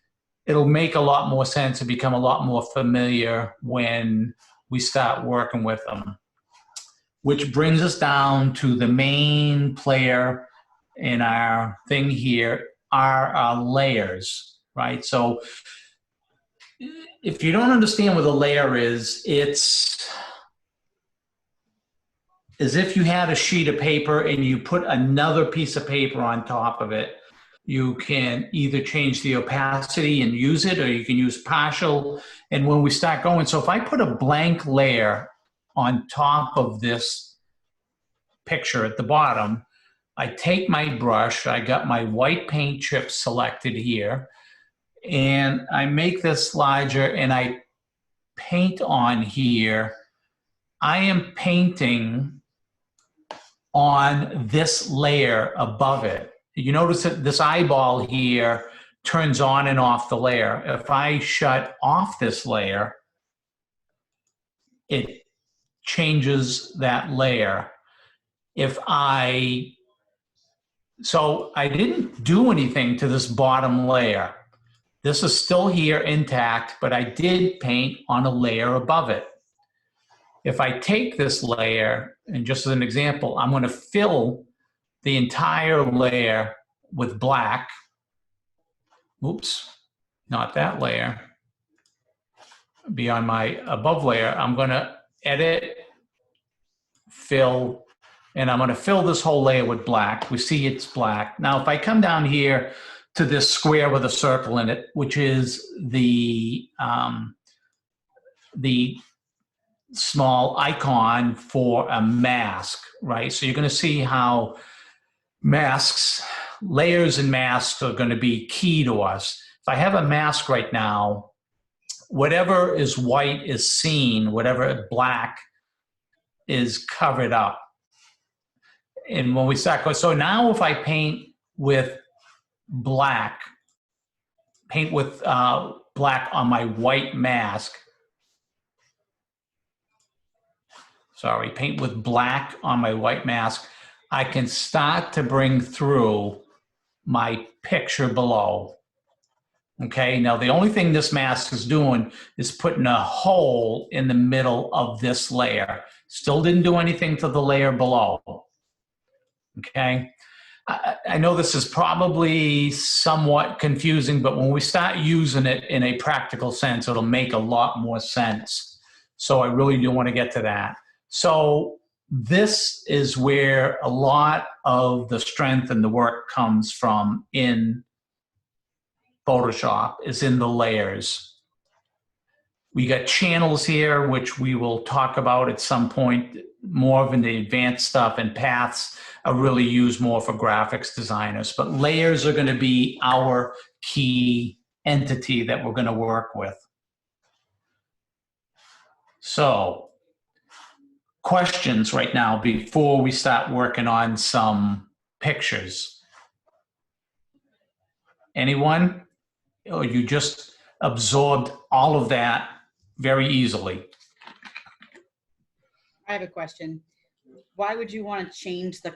it'll make a lot more sense and become a lot more familiar when we start working with them. Which brings us down to the main player in our thing here, are our layers, right? So if you don't understand what a layer is, it's as if you had a sheet of paper and you put another piece of paper on top of it. You can either change the opacity and use it, or you can use partial. And when we start going, so if I put a blank layer on top of this picture at the bottom, I take my brush, I got my white paint chip selected here, and I make this larger and I paint on here. I am painting on this layer above it. You notice that this eyeball here turns on and off the layer. If I shut off this layer, it changes that layer. So I didn't do anything to this bottom layer. This is still here intact, but I did paint on a layer above it. If I take this layer, and just as an example, I'm going to fill the entire layer with black. Oops, not that layer. Beyond my above layer, I'm going to edit, fill, and I'm going to fill this whole layer with black. We see it's black. Now, if I come down here to this square with a circle in it, which is the small icon for a mask, right? So you're going to see how masks, layers and masks are going to be key to us. If I have a mask right now, whatever is white is seen, whatever black is covered up. And when we start going, so now if I paint with black, paint with black on my white mask, paint with black on my white mask, I can start to bring through my picture below. Okay, now the only thing this mask is doing is putting a hole in the middle of this layer. Still didn't do anything to the layer below. Okay, I know this is probably somewhat confusing, but when we start using it in a practical sense, it'll make a lot more sense. So I really do want to get to that. So this is where a lot of the strength and the work comes from in Photoshop, is in the layers. We got channels here, which we will talk about at some point, more of in the advanced stuff, and paths are really used more for graphics designers. But layers are going to be our key entity that we're going to work with. So, questions right now before we start working on some pictures? Anyone? Or you just absorbed all of that very easily? I have a question. Why would you want to change the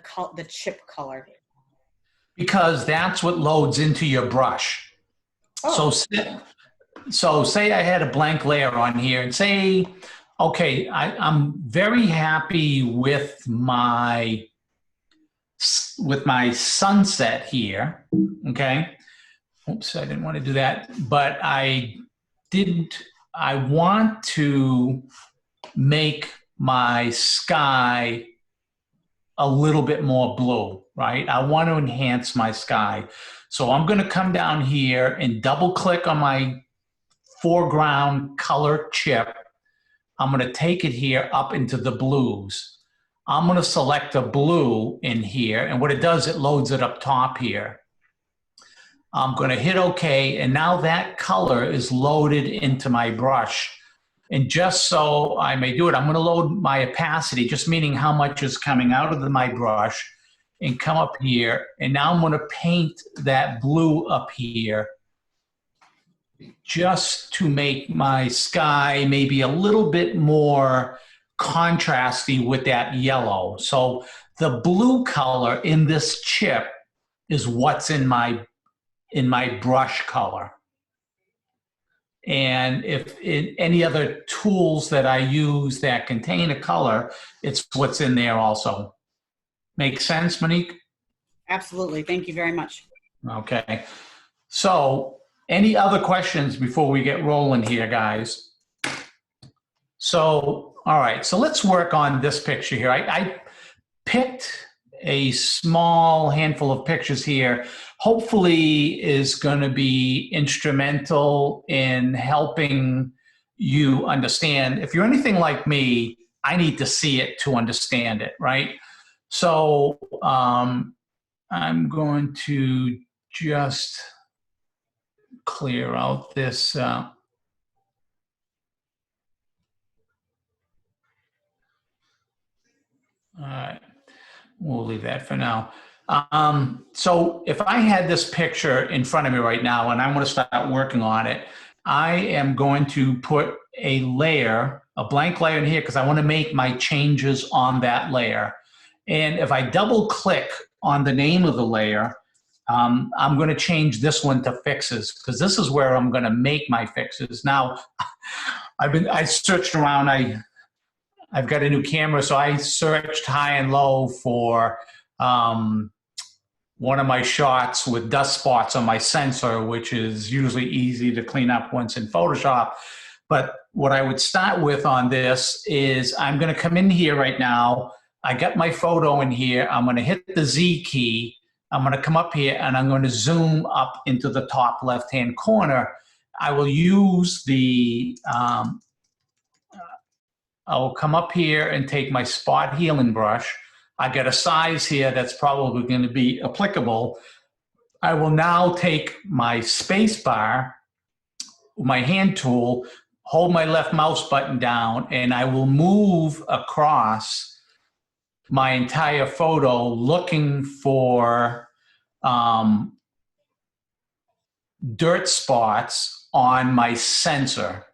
chip color? Because that's what loads into your brush. Oh. So say I had a blank layer on here, and say, okay, I'm very happy with my sunset here, okay? Oops, I didn't want to do that, but I want to make my sky a little bit more blue, right? I want to enhance my sky. So I'm going to come down here and double click on my foreground color chip. I'm going to take it here up into the blues. I'm going to select a blue in here, and what it does, it loads it up top here. I'm going to hit OK, and now that color is loaded into my brush. And just so I may do it, I'm going to load my opacity, just meaning how much is coming out of my brush, and come up here. And now I'm going to paint that blue up here just to make my sky maybe a little bit more contrasty with that yellow. So the blue color in this chip is what's in my brush color. And if any other tools that I use that contain a color, it's what's in there also. Make sense, Monique? Absolutely. Thank you very much. Okay. So any other questions before we get rolling here, guys? So, all right. So let's work on this picture here. I picked a small handful of pictures here, hopefully is going to be instrumental in helping you understand. If you're anything like me, I need to see it to understand it, right? So I'm going to just clear out this. All right. We'll leave that for now. So if I had this picture in front of me right now and I want to start working on it, I am going to put a layer, a blank layer in here, because I want to make my changes on that layer. And if I double click on the name of the layer, I'm going to change this one to fixes, because this is where I'm going to make my fixes. Now, I searched around, I've got a new camera, so I searched high and low for one of my shots with dust spots on my sensor, which is usually easy to clean up once in Photoshop. But what I would start with on this is I'm going to come in here right now. I got my photo in here. I'm going to hit the Z key. I'm going to come up here and I'm going to zoom up into the top left-hand corner. I will use the I will come up here and take my spot healing brush. I get a size here that's probably going to be applicable. I will now take my space bar, my hand tool, hold my left mouse button down, and I will move across my entire photo looking for dirt spots on my sensor.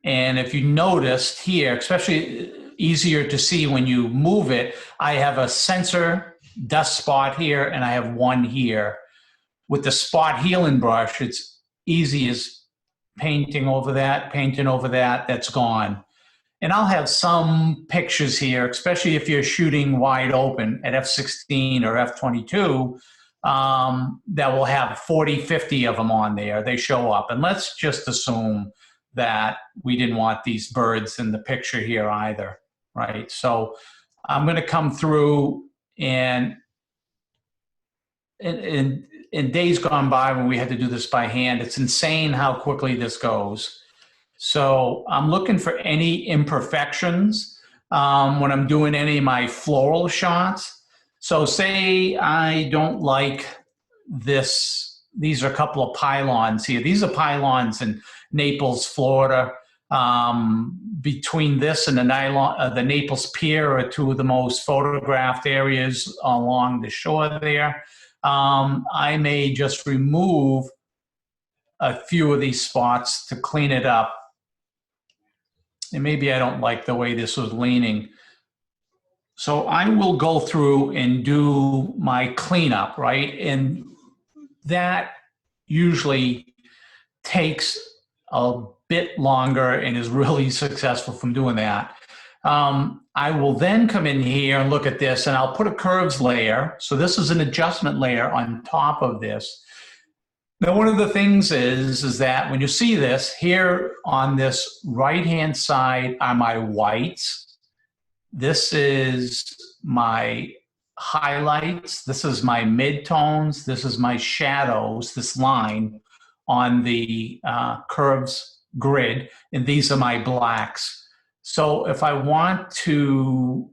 And if you noticed here, especially easier to see when you move it, I have a sensor dust spot here and I have one here. With the spot healing brush, it's easy as painting over that, that's gone. And I'll have some pictures here, especially if you're shooting wide open at f/16 or f/22, that will have 40, 50 of them on there. They show up. And let's just assume that we didn't want these birds in the picture here either, right? So I'm going to come through, and in days gone by when we had to do this by hand, it's insane how quickly this goes. So I'm looking for any imperfections when I'm doing any of my floral shots. So say I don't like this. These are a couple of pylons here. These are pylons in Naples, Florida. Between this and the Naples Pier are two of the most photographed areas along the shore there. I may just remove a few of these spots to clean it up. And maybe I don't like the way this was leaning. So I will go through and do my cleanup, right? And that usually takes a bit longer and is really successful from doing that. I will then come in here and look at this, and I'll put a curves layer. So this is an adjustment layer on top of this. Now, one of the things is that when you see this, here on this right-hand side are my whites. This is my highlights. This is my midtones. This is my shadows, this line on the curves grid. And these are my blacks. So if I want to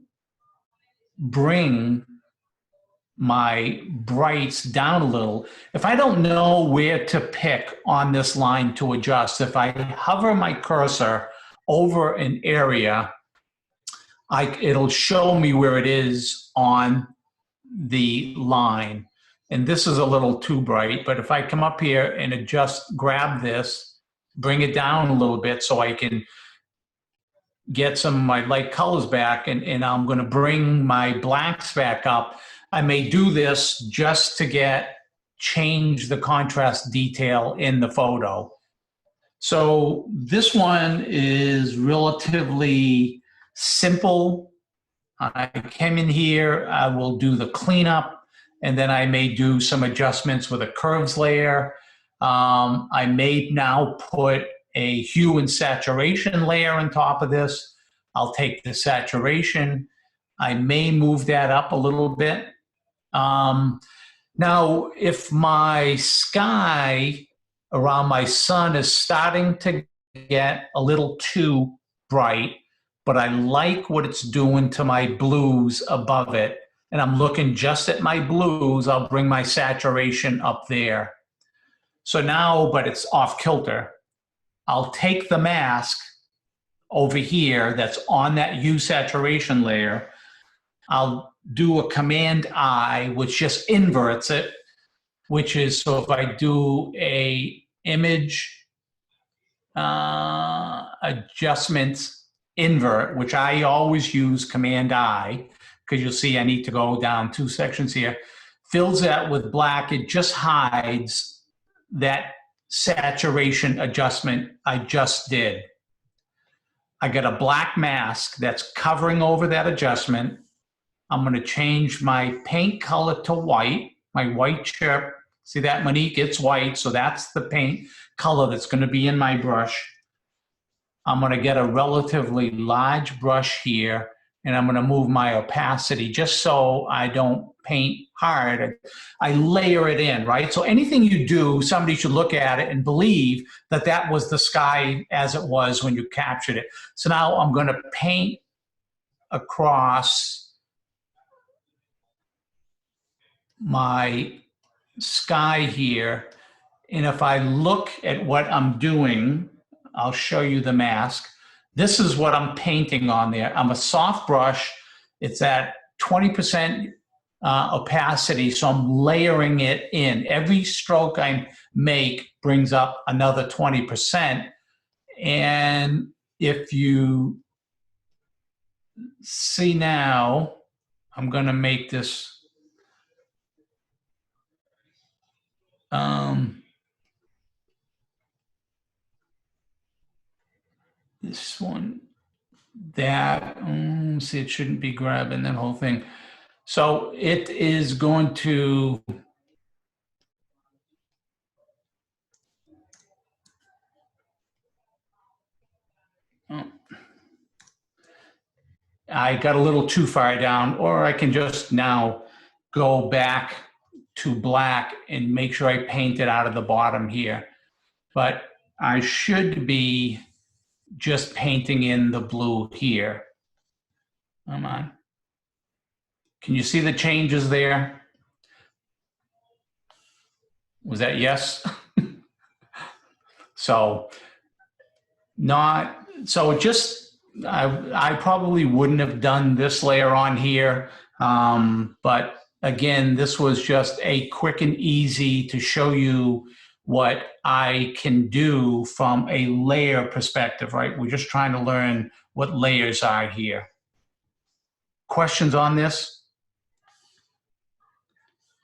bring my brights down a little, if I don't know where to pick on this line to adjust, if I hover my cursor over an area, it'll show me where it is on the line. And this is a little too bright, but if I come up here and adjust, grab this, bring it down a little bit so I can get some of my light colors back, and I'm going to bring my blacks back up. I may do this just to change the contrast detail in the photo. So this one is relatively simple. I came in here, I will do the cleanup, and then I may do some adjustments with a curves layer. I may now put a hue and saturation layer on top of this. I'll take the saturation. I may move that up a little bit. Now, if my sky around my sun is starting to get a little too bright, but I like what it's doing to my blues above it, and I'm looking just at my blues, I'll bring my saturation up there. So now, but it's off kilter, I'll take the mask over here that's on that hue saturation layer. I'll do a Command I, which just inverts it, which is, so if I do a image adjustment invert, which I always use Command I, because you'll see I need to go down 2 sections here, fills that with black, it just hides that saturation adjustment I just did. I get a black mask that's covering over that adjustment. I'm going to change my paint color to white, my white chip. See that, Monique? It's white, so that's the paint color that's going to be in my brush. I'm going to get a relatively large brush here, and I'm going to move my opacity just so I don't paint hard. I layer it in, right? So anything you do, somebody should look at it and believe that that was the sky as it was when you captured it. So now I'm going to paint across my sky here. And if I look at what I'm doing, I'll show you the mask. This is what I'm painting on there. I'm a soft brush. It's at 20% opacity, so I'm layering it in. Every stroke I make brings up another 20%. And if you see now, I'm going to make this this one, that, see, it shouldn't be grabbing that whole thing. So it is going to, I got a little too far down, or I can just now go back to black and make sure I paint it out of the bottom here. But I should be just painting in the blue here. Come on. Can you see the changes there? Was that yes? So I probably wouldn't have done this layer on here. But again, this was just a quick and easy to show you what I can do from a layer perspective, right? We're just trying to learn what layers are here. Questions on this?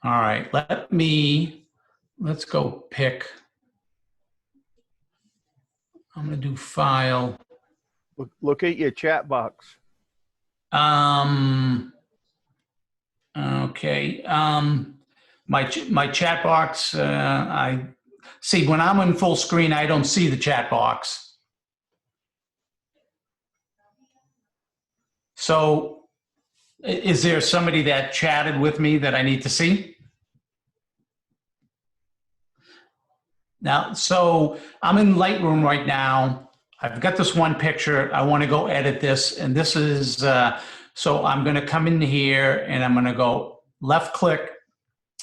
All right, let's go pick. I'm gonna do file. Look at your chat box. Okay. My chat box, I see when I'm in full screen, I don't see the chat box. So is there somebody that chatted with me that I need to see? Now, so I'm in Lightroom right now. I've got this one picture. I want to go edit this. And this is, so I'm going to come in here and I'm going to go left click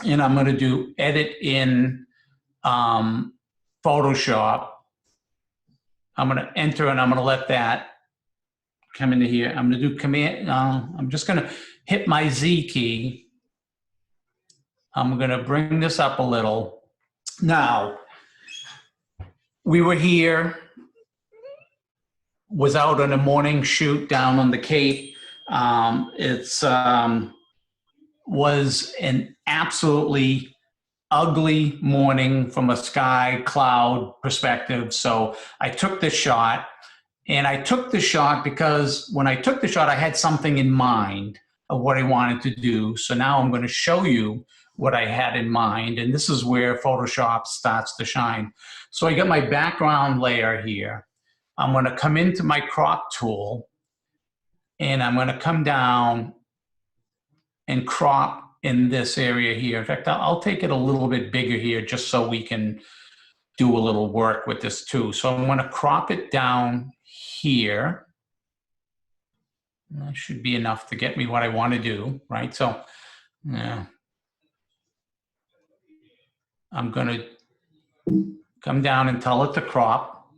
and I'm going to do edit in Photoshop. I'm going to enter and I'm going to let that come into here. I'm going to do command. I'm just going to hit my Z key. I'm going to bring this up a little. Now, we were here, was out on a morning shoot down on the Cape. It's was an absolutely ugly morning from a sky cloud perspective. So I took the shot, and I took the shot because when I took the shot, I had something in mind of what I wanted to do. So now I'm going to show you what I had in mind, and this is where Photoshop starts to shine. So I got my background layer here. I'm going to come into my crop tool, and I'm going to come down and crop in this area here. In fact, I'll take it a little bit bigger here just so we can do a little work with this too. So I'm going to crop it down here. That should be enough to get me what I want to do, right? So, yeah. I'm going to come down and tell it to crop.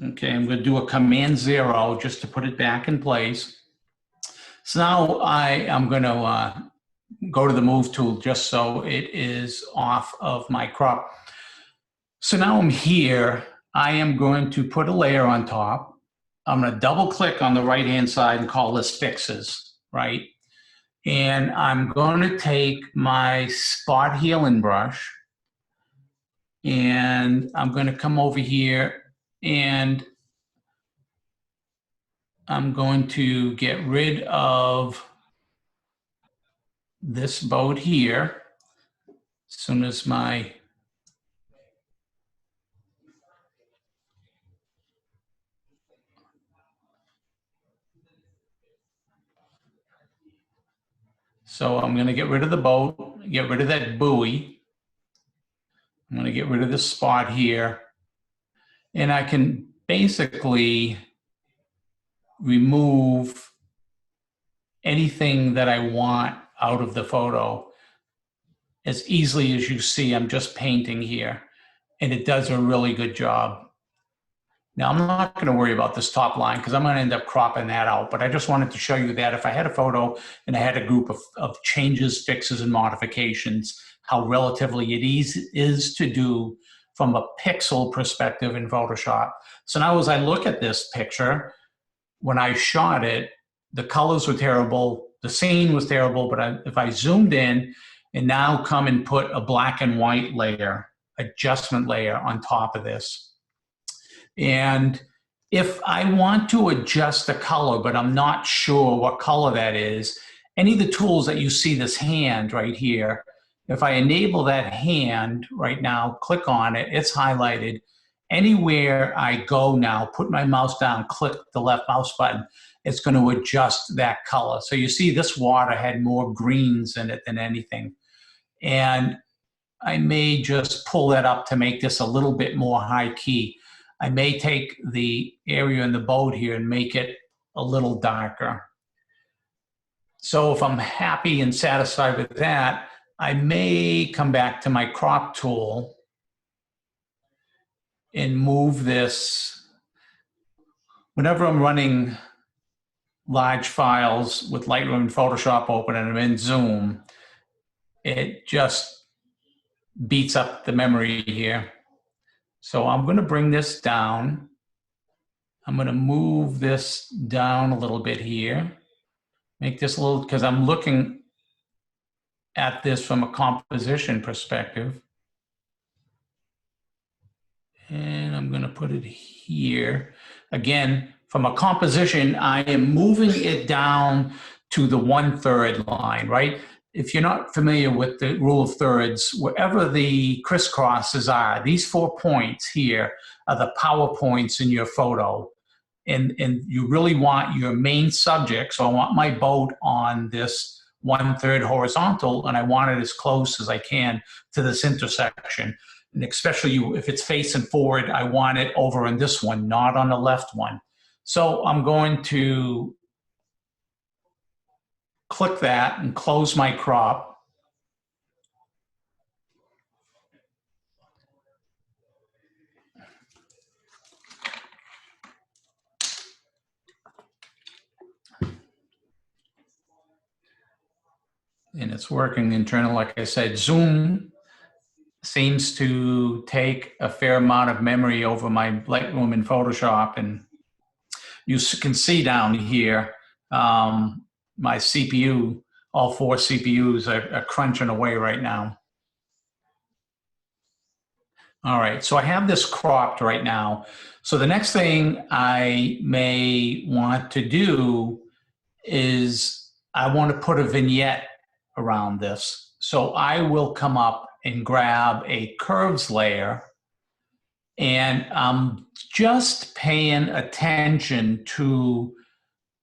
Okay, I'm going to do a Command-0 just to put it back in place. So now I'm going to go to the Move tool just so it is off of my crop. So now I'm here. I am going to put a layer on top. I'm going to double-click on the right-hand side and call this Fixes, right? And I'm going to take my spot healing brush and I'm going to come over here and I'm going to get rid of this boat here as soon as my so I'm going to get rid of the boat, get rid of that buoy. I'm going to get rid of this spot here. And I can basically remove anything that I want out of the photo as easily as you see. I'm just painting here, and it does a really good job. Now, I'm not going to worry about this top line because I'm going to end up cropping that out, but I just wanted to show you that if I had a photo and I had a group of changes, fixes, and modifications, how relatively it is to do from a pixel perspective in Photoshop. So now as I look at this picture, when I shot it, the colors were terrible, the scene was terrible, but if I zoomed in and now come and put a black and white layer, adjustment layer on top of this, and if I want to adjust the color, but I'm not sure what color that is, any of the tools that you see this hand right here, if I enable that hand right now, click on it, it's highlighted, anywhere I go now, put my mouse down, click the left mouse button, it's going to adjust that color. So you see this water had more greens in it than anything. And I may just pull that up to make this a little bit more high key. I may take the area in the boat here and make it a little darker. So if I'm happy and satisfied with that, I may come back to my crop tool and move this. Whenever I'm running large files with Lightroom and Photoshop open and I'm in Zoom, it just beats up the memory here. So I'm going to bring this down. I'm going to move this down a little bit here. Make this a little, because I'm looking at this from a composition perspective. And I'm going to put it here. Again, from a composition, I am moving it down to the 1/3 line, right? If you're not familiar with the rule of thirds, wherever the crisscrosses are, these 4 points here are the power points in your photo. And you really want your main subject, so I want my boat on this 1/3 horizontal, and I want it as close as I can to this intersection. And especially if it's facing forward, I want it over in this one, not on the left one. So I'm going to click that and close my crop. And it's working internal. Like I said, Zoom seems to take a fair amount of memory over my Lightroom and Photoshop. And you can see down here, my CPU, all 4 CPUs are crunching away right now. All right, so I have this cropped right now. So the next thing I may want to do is I want to put a vignette around this. So I will come up and grab a curves layer, and I'm just paying attention to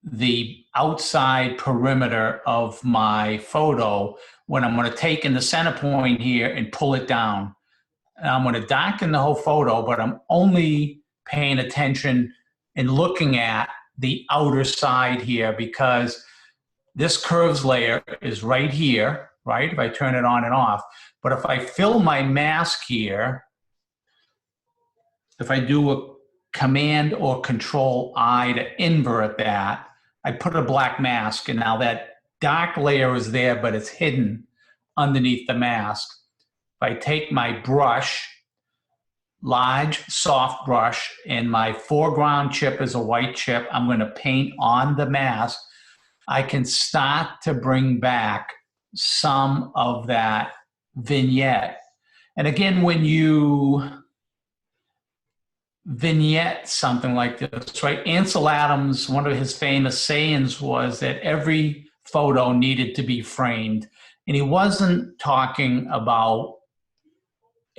the outside perimeter of my photo when I'm going to take in the center point here and pull it down. And I'm going to darken the whole photo, but I'm only paying attention and looking at the outer side here, because this curves layer is right here, right? If I turn it on and off. But if I fill my mask here, if I do a Command or Control I to invert that, I put a black mask, and now that dark layer is there, but it's hidden underneath the mask. If I take my brush, large, soft brush, and my foreground chip is a white chip, I'm going to paint on the mask, I can start to bring back some of that vignette. And again, when you vignette something like this, right? Ansel Adams, one of his famous sayings was that every photo needed to be framed. And he wasn't talking about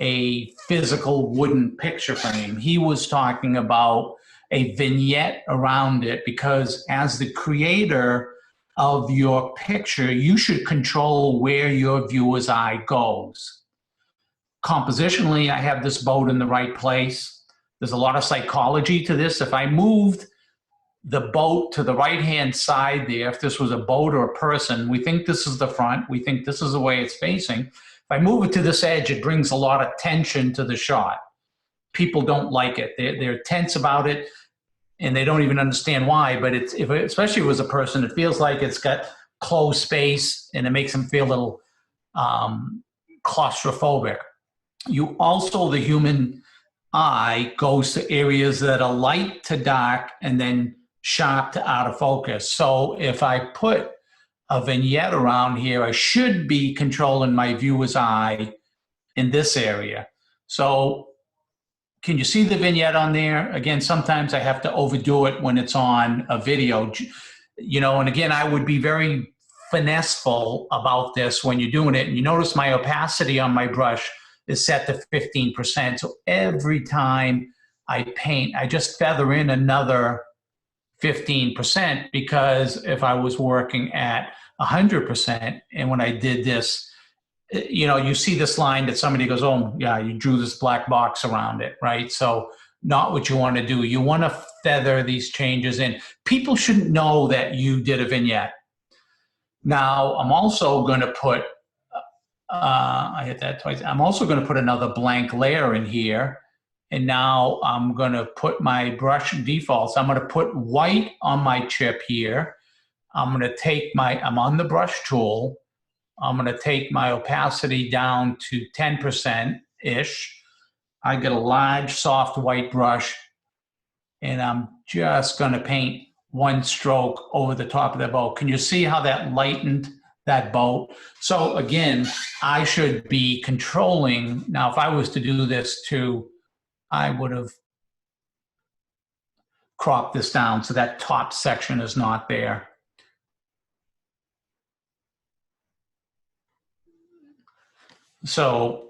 a physical wooden picture frame. He was talking about a vignette around it, because as the creator of your picture, you should control where your viewer's eye goes. Compositionally, I have this boat in the right place. There's a lot of psychology to this. If I moved the boat to the right-hand side there, if this was a boat or a person, we think this is the front, we think this is the way it's facing. If I move it to this edge, it brings a lot of tension to the shot. People don't like it. They're tense about it, and they don't even understand why, but especially if it was a person, it feels like it's got closed space, and it makes them feel a little claustrophobic. You also, the human eye goes to areas that are light to dark and then sharp to out of focus. So if I put a vignette around here, I should be controlling my viewer's eye in this area. So can you see the vignette on there? Again, sometimes I have to overdo it when it's on a video, you know, and again, I would be very finesseful about this when you're doing it. And you notice my opacity on my brush is set to 15%. So every time I paint, I just feather in another 15% because if I was working at 100%, and when I did this, you see this line that somebody goes, oh, yeah, you drew this black box around it, right? So not what you want to do. You want to feather these changes in. People shouldn't know that you did a vignette. Now, I'm also going to put, I hit that twice. I'm also going to put another blank layer in here. And now I'm going to put my brush defaults. I'm going to put white on my chip here. I'm going to take I'm on the brush tool. I'm going to take my opacity down to 10%-ish. I get a large, soft white brush, and I'm just going to paint one stroke over the top of the boat. Can you see how that lightened that boat? So again, I should be controlling. Now, if I was to do this too, I would have cropped this down so that top section is not there. So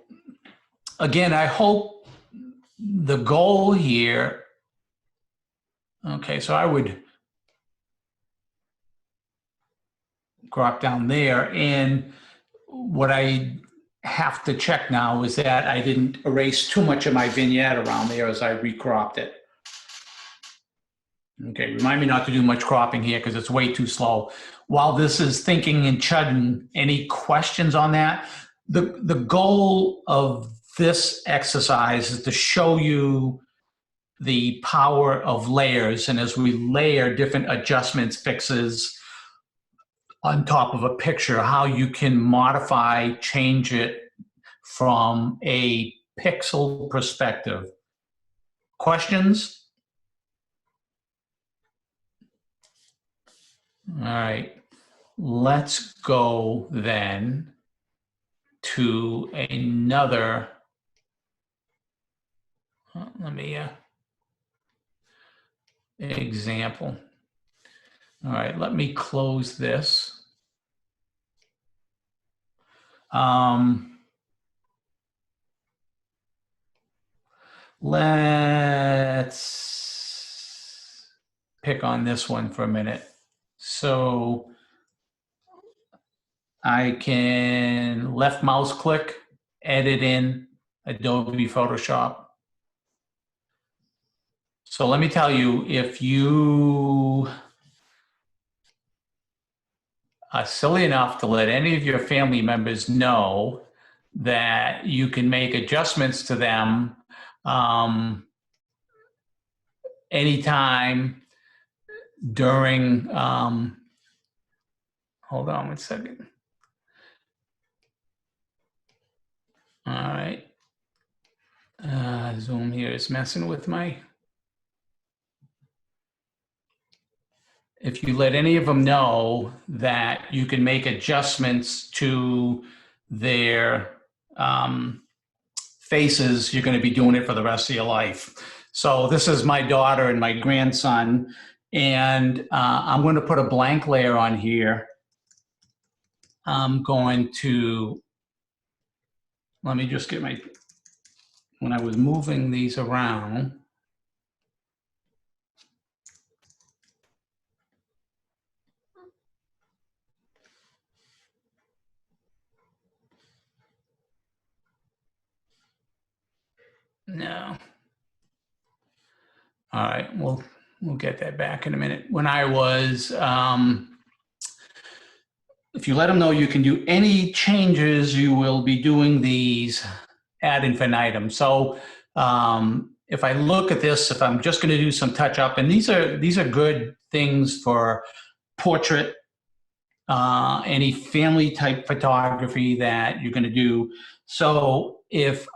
again, I hope the goal here, okay, so I would crop down there, and what I have to check now is that I didn't erase too much of my vignette around there as I recropped it. Okay, remind me not to do much cropping here because it's way too slow. While this is thinking and chugging, any questions on that? The goal of this exercise is to show you the power of layers, and as we layer different adjustments, fixes on top of a picture, how you can modify, change it from a pixel perspective. Questions? All right, let's go then to another, let me, example. All right, let me close this. Let's pick on this one for a minute. So I can left mouse click, edit in Adobe Photoshop. So let me tell you, if you are silly enough to let any of your family members know that you can make adjustments to them anytime during, hold on one second. All right. Zoom here is messing with my, if you let any of them know that you can make adjustments to their faces, you're going to be doing it for the rest of your life. So this is my daughter and my grandson, and I'm going to put a blank layer on here. I'm going to, let me just get my, when I was moving these around, no. All right, we'll get that back in a minute. When I was, if you let them know you can do any changes, you will be doing these ad infinitum. So if I look at this, if I'm just going to do some touch up, and these are good things for portrait, any family type photography that you're going to do. So if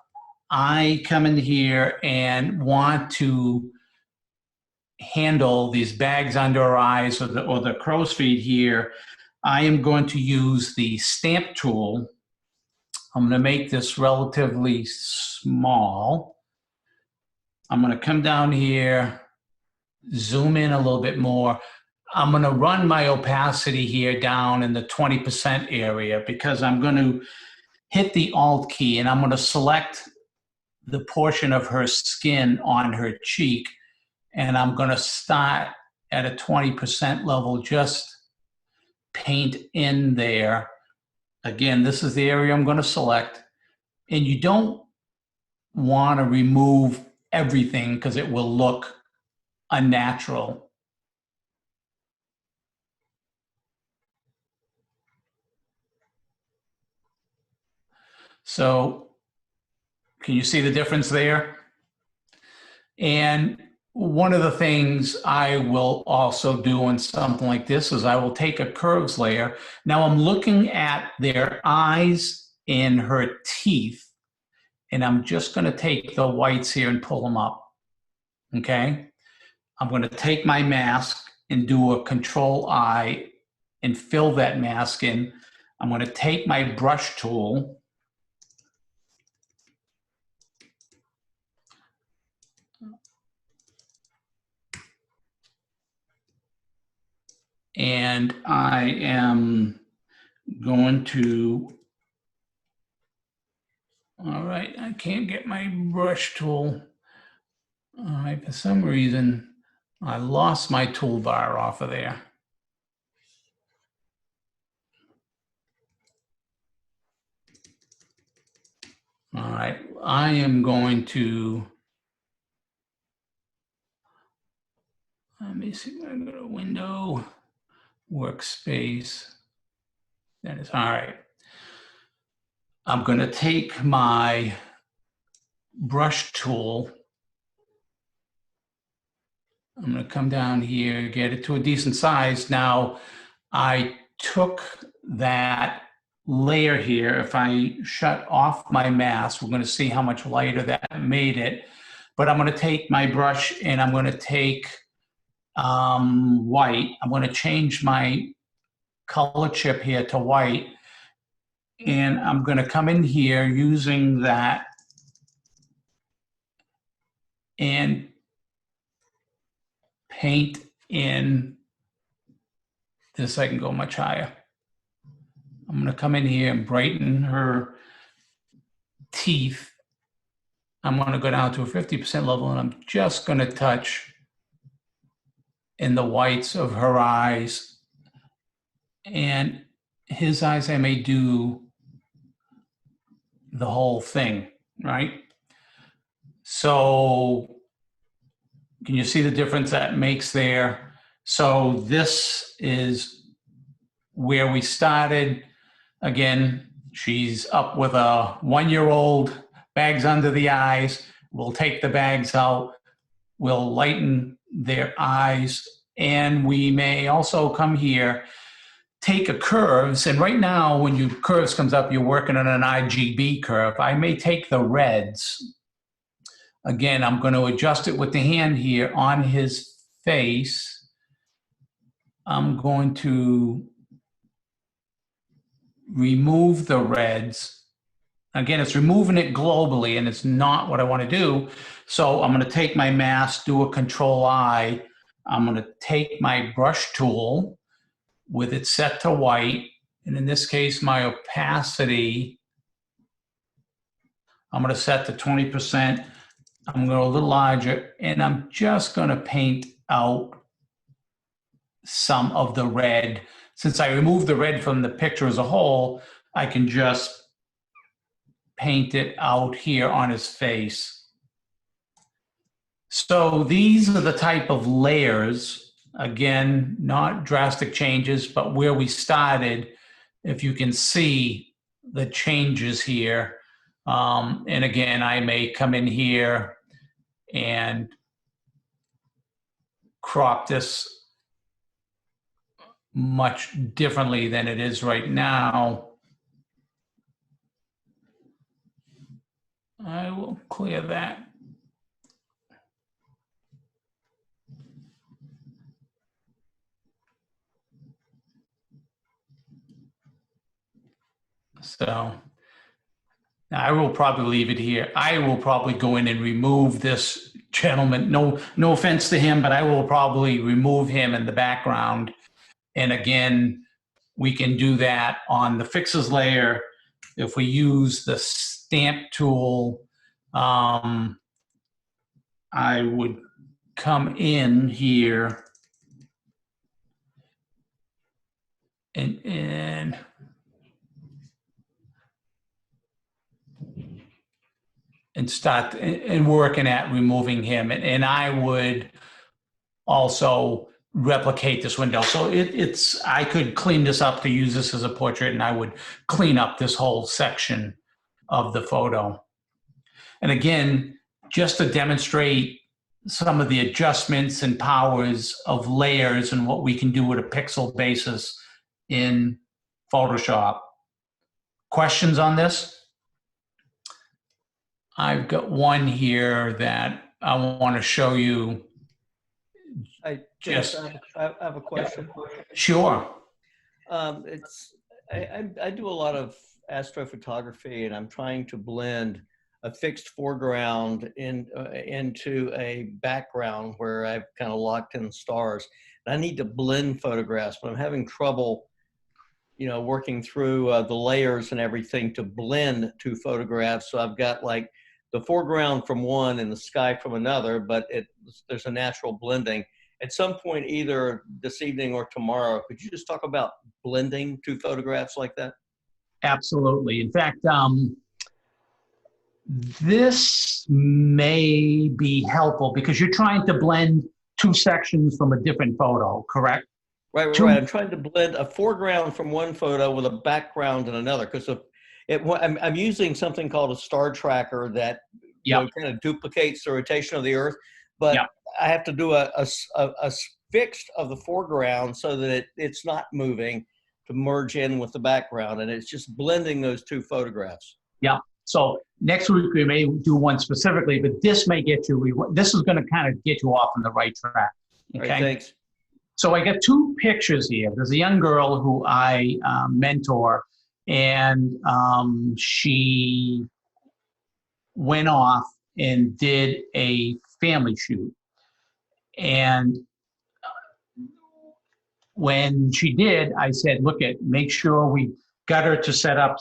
I come in here and want to handle these bags under our eyes or the crow's feet here, I am going to use the stamp tool. I'm going to make this relatively small. I'm going to come down here, zoom in a little bit more. I'm going to run my opacity here down in the 20% area because I'm going to hit the Alt key and I'm going to select the portion of her skin on her cheek. And I'm going to start at a 20% level, just paint in there. Again, this is the area I'm going to select. And you don't want to remove everything because it will look unnatural. So can you see the difference there? And one of the things I will also do in something like this is I will take a curves layer. Now I'm looking at their eyes and her teeth, and I'm just going to take the whites here and pull them up. Okay? I'm going to take my mask and do a control I and fill that mask in. I'm going to take my brush tool and I am going to, all right, I can't get my brush tool. All right, for some reason, I lost my toolbar off of there. All right, I am going to, let me see, I'm going to go to Window, Workspace. That is, all right. I'm going to take my brush tool. I'm going to come down here, get it to a decent size. Now, I took that layer here. If I shut off my mask, we're going to see how much lighter that made it. But I'm going to take my brush and I'm going to take white. I'm going to change my color chip here to white. And I'm going to come in here using that and paint in this. I can go much higher. I'm going to come in here and brighten her teeth. I'm going to go down to a 50% level and I'm just going to touch in the whites of her eyes. And his eyes, I may do the whole thing, right? So can you see the difference that makes there? So this is where we started. Again, she's up with a 1-year-old, bags under the eyes. We'll take the bags out. We'll lighten their eyes. And we may also come here, take a curves. And right now, when your curves comes up, you're working on an RGB curve. I may take the reds. Again, I'm going to adjust it with the hand here on his face. I'm going to remove the reds. Again, it's removing it globally, and it's not what I want to do. So I'm going to take my mask, do a control I. I'm going to take my brush tool with it set to white. And in this case, my opacity, I'm going to set to 20%. I'm going to go a little larger, and I'm just going to paint out some of the red. Since I removed the red from the picture as a whole, I can just paint it out here on his face. So these are the type of layers, again, not drastic changes, but where we started, if you can see the changes here. And again, I may come in here and crop this much differently than it is right now. I will clear that. So I will probably leave it here. I will probably go in and remove this gentleman. No offense to him, but I will probably remove him in the background. And again, we can do that on the fixes layer. If we use the stamp tool, I would come in here and start and working at removing him. And I would also replicate this window. So I could clean this up to use this as a portrait, and I would clean up this whole section of the photo. And again, just to demonstrate some of the adjustments and powers of layers and what we can do with a pixel basis in Photoshop. Questions on this? I've got one here that I want to show you. I have a question. Sure. I do a lot of astrophotography, and I'm trying to blend a fixed foreground into a background where I've kind of locked in stars. And I need to blend photographs, but I'm having trouble, working through the layers and everything to blend two photographs. So I've got like the foreground from one and the sky from another, but there's a natural blending. At some point, either this evening or tomorrow, could you just talk about blending two photographs like that? Absolutely. In fact, this may be helpful because you're trying to blend two sections from a different photo, correct? Right. I'm trying to blend a foreground from one photo with a background in another, because I'm using something called a star tracker that kind of duplicates the rotation of the Earth, but I have to do a fixed of the foreground so that it's not moving to merge in with the background, and it's just blending those two photographs. Yeah. So next week we may do one specifically, but this may get you. This is going to kind of get you off on the right track. Okay. All right, thanks. So I got two pictures here. There's a young girl who I mentor, and she went off and did a family shoot. And when she did, I said, make sure we got her to set up.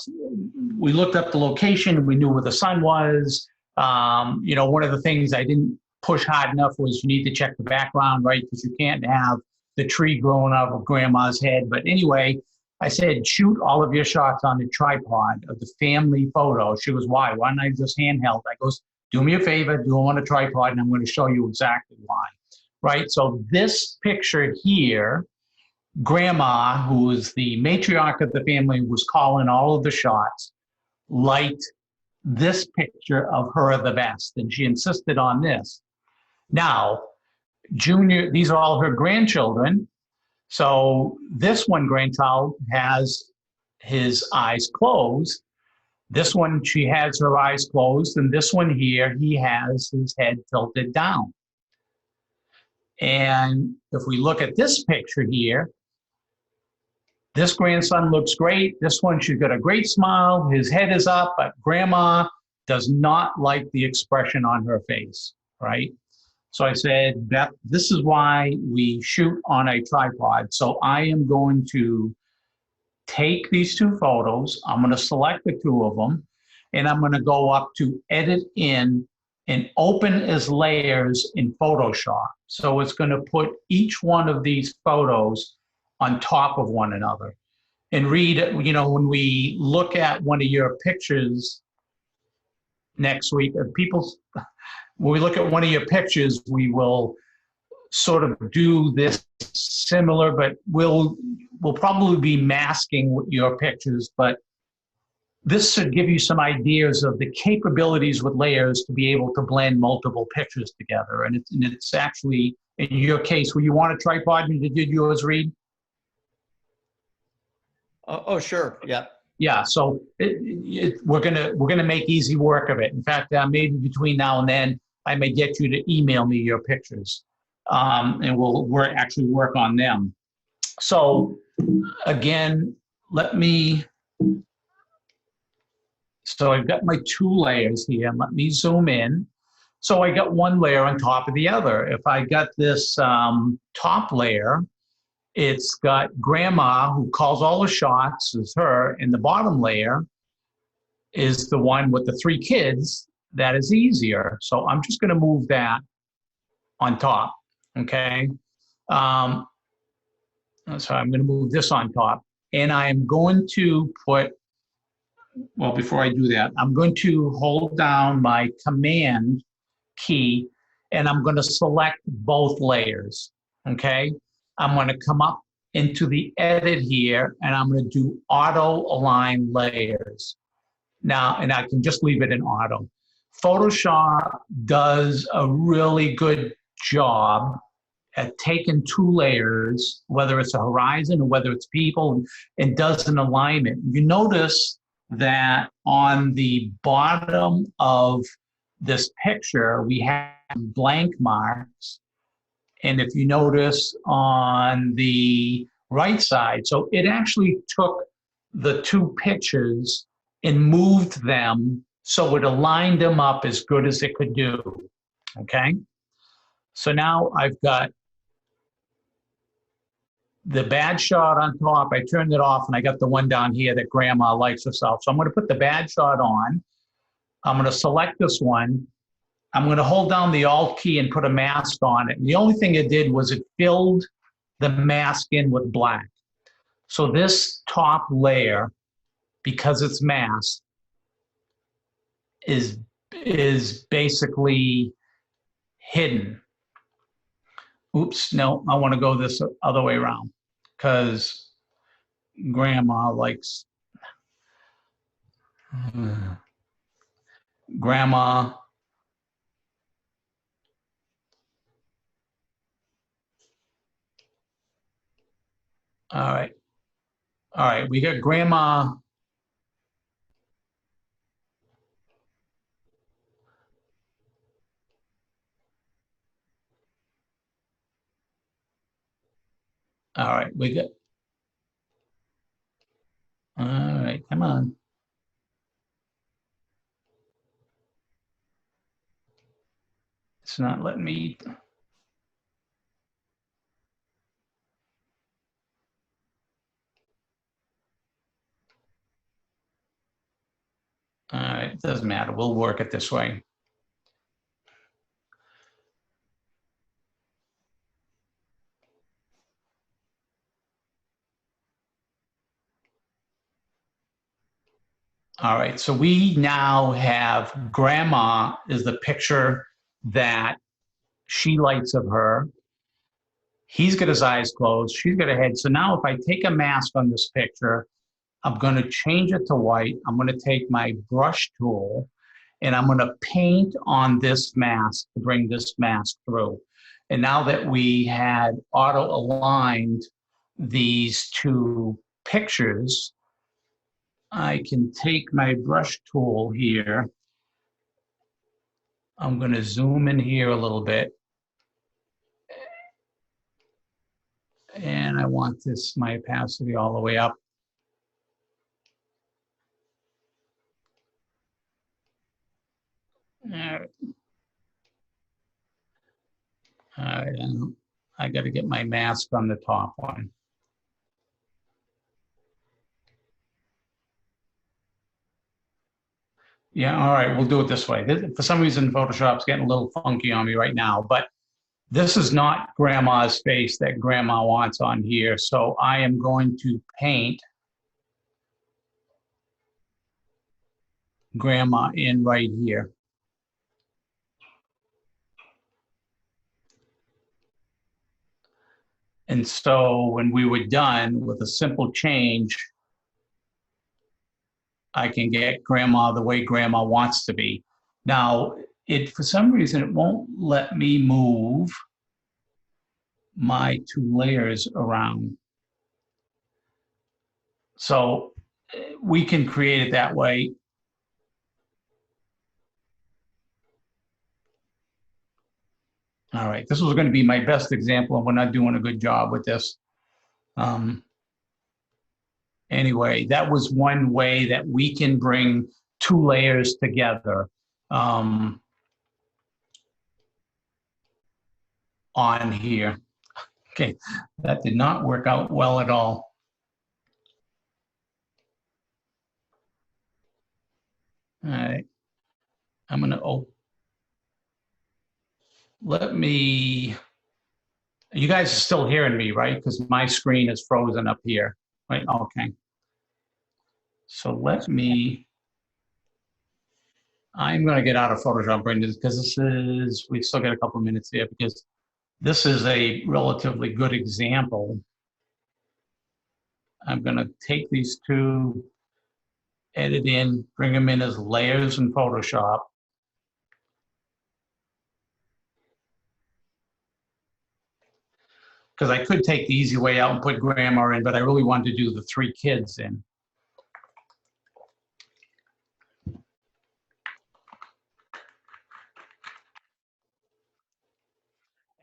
We looked up the location. We knew where the sun was. One of the things I didn't push hard enough was you need to check the background, right? Because you can't have the tree growing up of grandma's head. But anyway, I said, shoot all of your shots on the tripod of the family photo. She goes, why? Why don't I just handheld? I goes, do me a favor, do them on a tripod, and I'm going to show you exactly why. Right? So this picture here, Grandma, who is the matriarch of the family, was calling all of the shots, liked this picture of her the best, and she insisted on this. Now, Junior, these are all her grandchildren. So this one grandchild has his eyes closed. This one, she has her eyes closed. And this one here, he has his head tilted down. And if we look at this picture here, this grandson looks great. This one, she's got a great smile. His head is up, but Grandma does not like the expression on her face, right? So I said, Beth, this is why we shoot on a tripod. So I am going to take these two photos. I'm going to select the two of them, and I'm going to go up to edit in and open as layers in Photoshop. So it's going to put each one of these photos on top of one another. And Reed, when we look at one of your pictures next week, when we look at one of your pictures, we will sort of do this similar, but we'll probably be masking your pictures. But this should give you some ideas of the capabilities with layers to be able to blend multiple pictures together. And it's actually, in your case, will you want a tripod when you did yours, Reed? Oh, sure. Yeah. Yeah. So we're gonna make easy work of it. In fact, maybe between now and then, I may get you to email me your pictures, and we'll actually work on them. So again, so I've got my two layers here. Let me zoom in. So I got one layer on top of the other. If I got this top layer, it's got Grandma, who calls all the shots, is her, and the bottom layer is the one with the three kids that is easier. So I'm just going to move that on top, okay? So I'm going to move this on top. And I'm going to put, well, before I do that, I'm going to hold down my Command key, and I'm going to select both layers, okay? I'm going to come up into the edit here, and I'm going to do auto align layers. Now, and I can just leave it in auto. Photoshop does a really good job at taking two layers, whether it's a horizon or whether it's people, and does an alignment. You notice that on the bottom of this picture, we have blank marks. And if you notice on the right side, so it actually took the two pictures and moved them so it aligned them up as good as it could do, okay? So now I've got the bad shot on top. I turned it off, and I got the one down here that Grandma likes herself. So I'm going to put the bad shot on. I'm going to select this one. I'm going to hold down the Alt key and put a mask on it. And the only thing it did was it filled the mask in with black. So this top layer, because it's masked, is basically hidden. Oops, no, I want to go this other way around because Grandma likes, Grandma, all right, we got Grandma. All right, we got, all right, come on. It's not letting me. All right, it doesn't matter. We'll work it this way. All right, so we now have Grandma is the picture that she likes of her. He's got his eyes closed. She's got a head. So now if I take a mask on this picture, I'm going to change it to white. I'm going to take my brush tool, and I'm going to paint on this mask to bring this mask through. And now that we had auto aligned these two pictures, I can take my brush tool here. I'm going to zoom in here a little bit. And I want this, my opacity all the way up. All right. All right, and I got to get my mask on the top one. Yeah, all right, we'll do it this way. For some reason, Photoshop's getting a little funky on me right now, but this is not Grandma's face that Grandma wants on here. So I am going to paint Grandma in right here. And so when we were done with a simple change, I can get Grandma the way Grandma wants to be. Now, for some reason, it won't let me move my two layers around. So we can create it that way. All right, this was going to be my best example, and we're not doing a good job with this. Anyway, that was one way that we can bring two layers together on here. Okay, that did not work out well at all. All right. I'm gonna, oh, let me, you guys are still hearing me, right? Because my screen is frozen up here, right? Okay. So let me, I'm gonna get out of Photoshop right now because this is, we still got a couple of minutes here because this is a relatively good example. I'm gonna take these two, edit in, bring them in as layers in Photoshop. Because I could take the easy way out and put grandma in, but I really wanted to do the three kids in.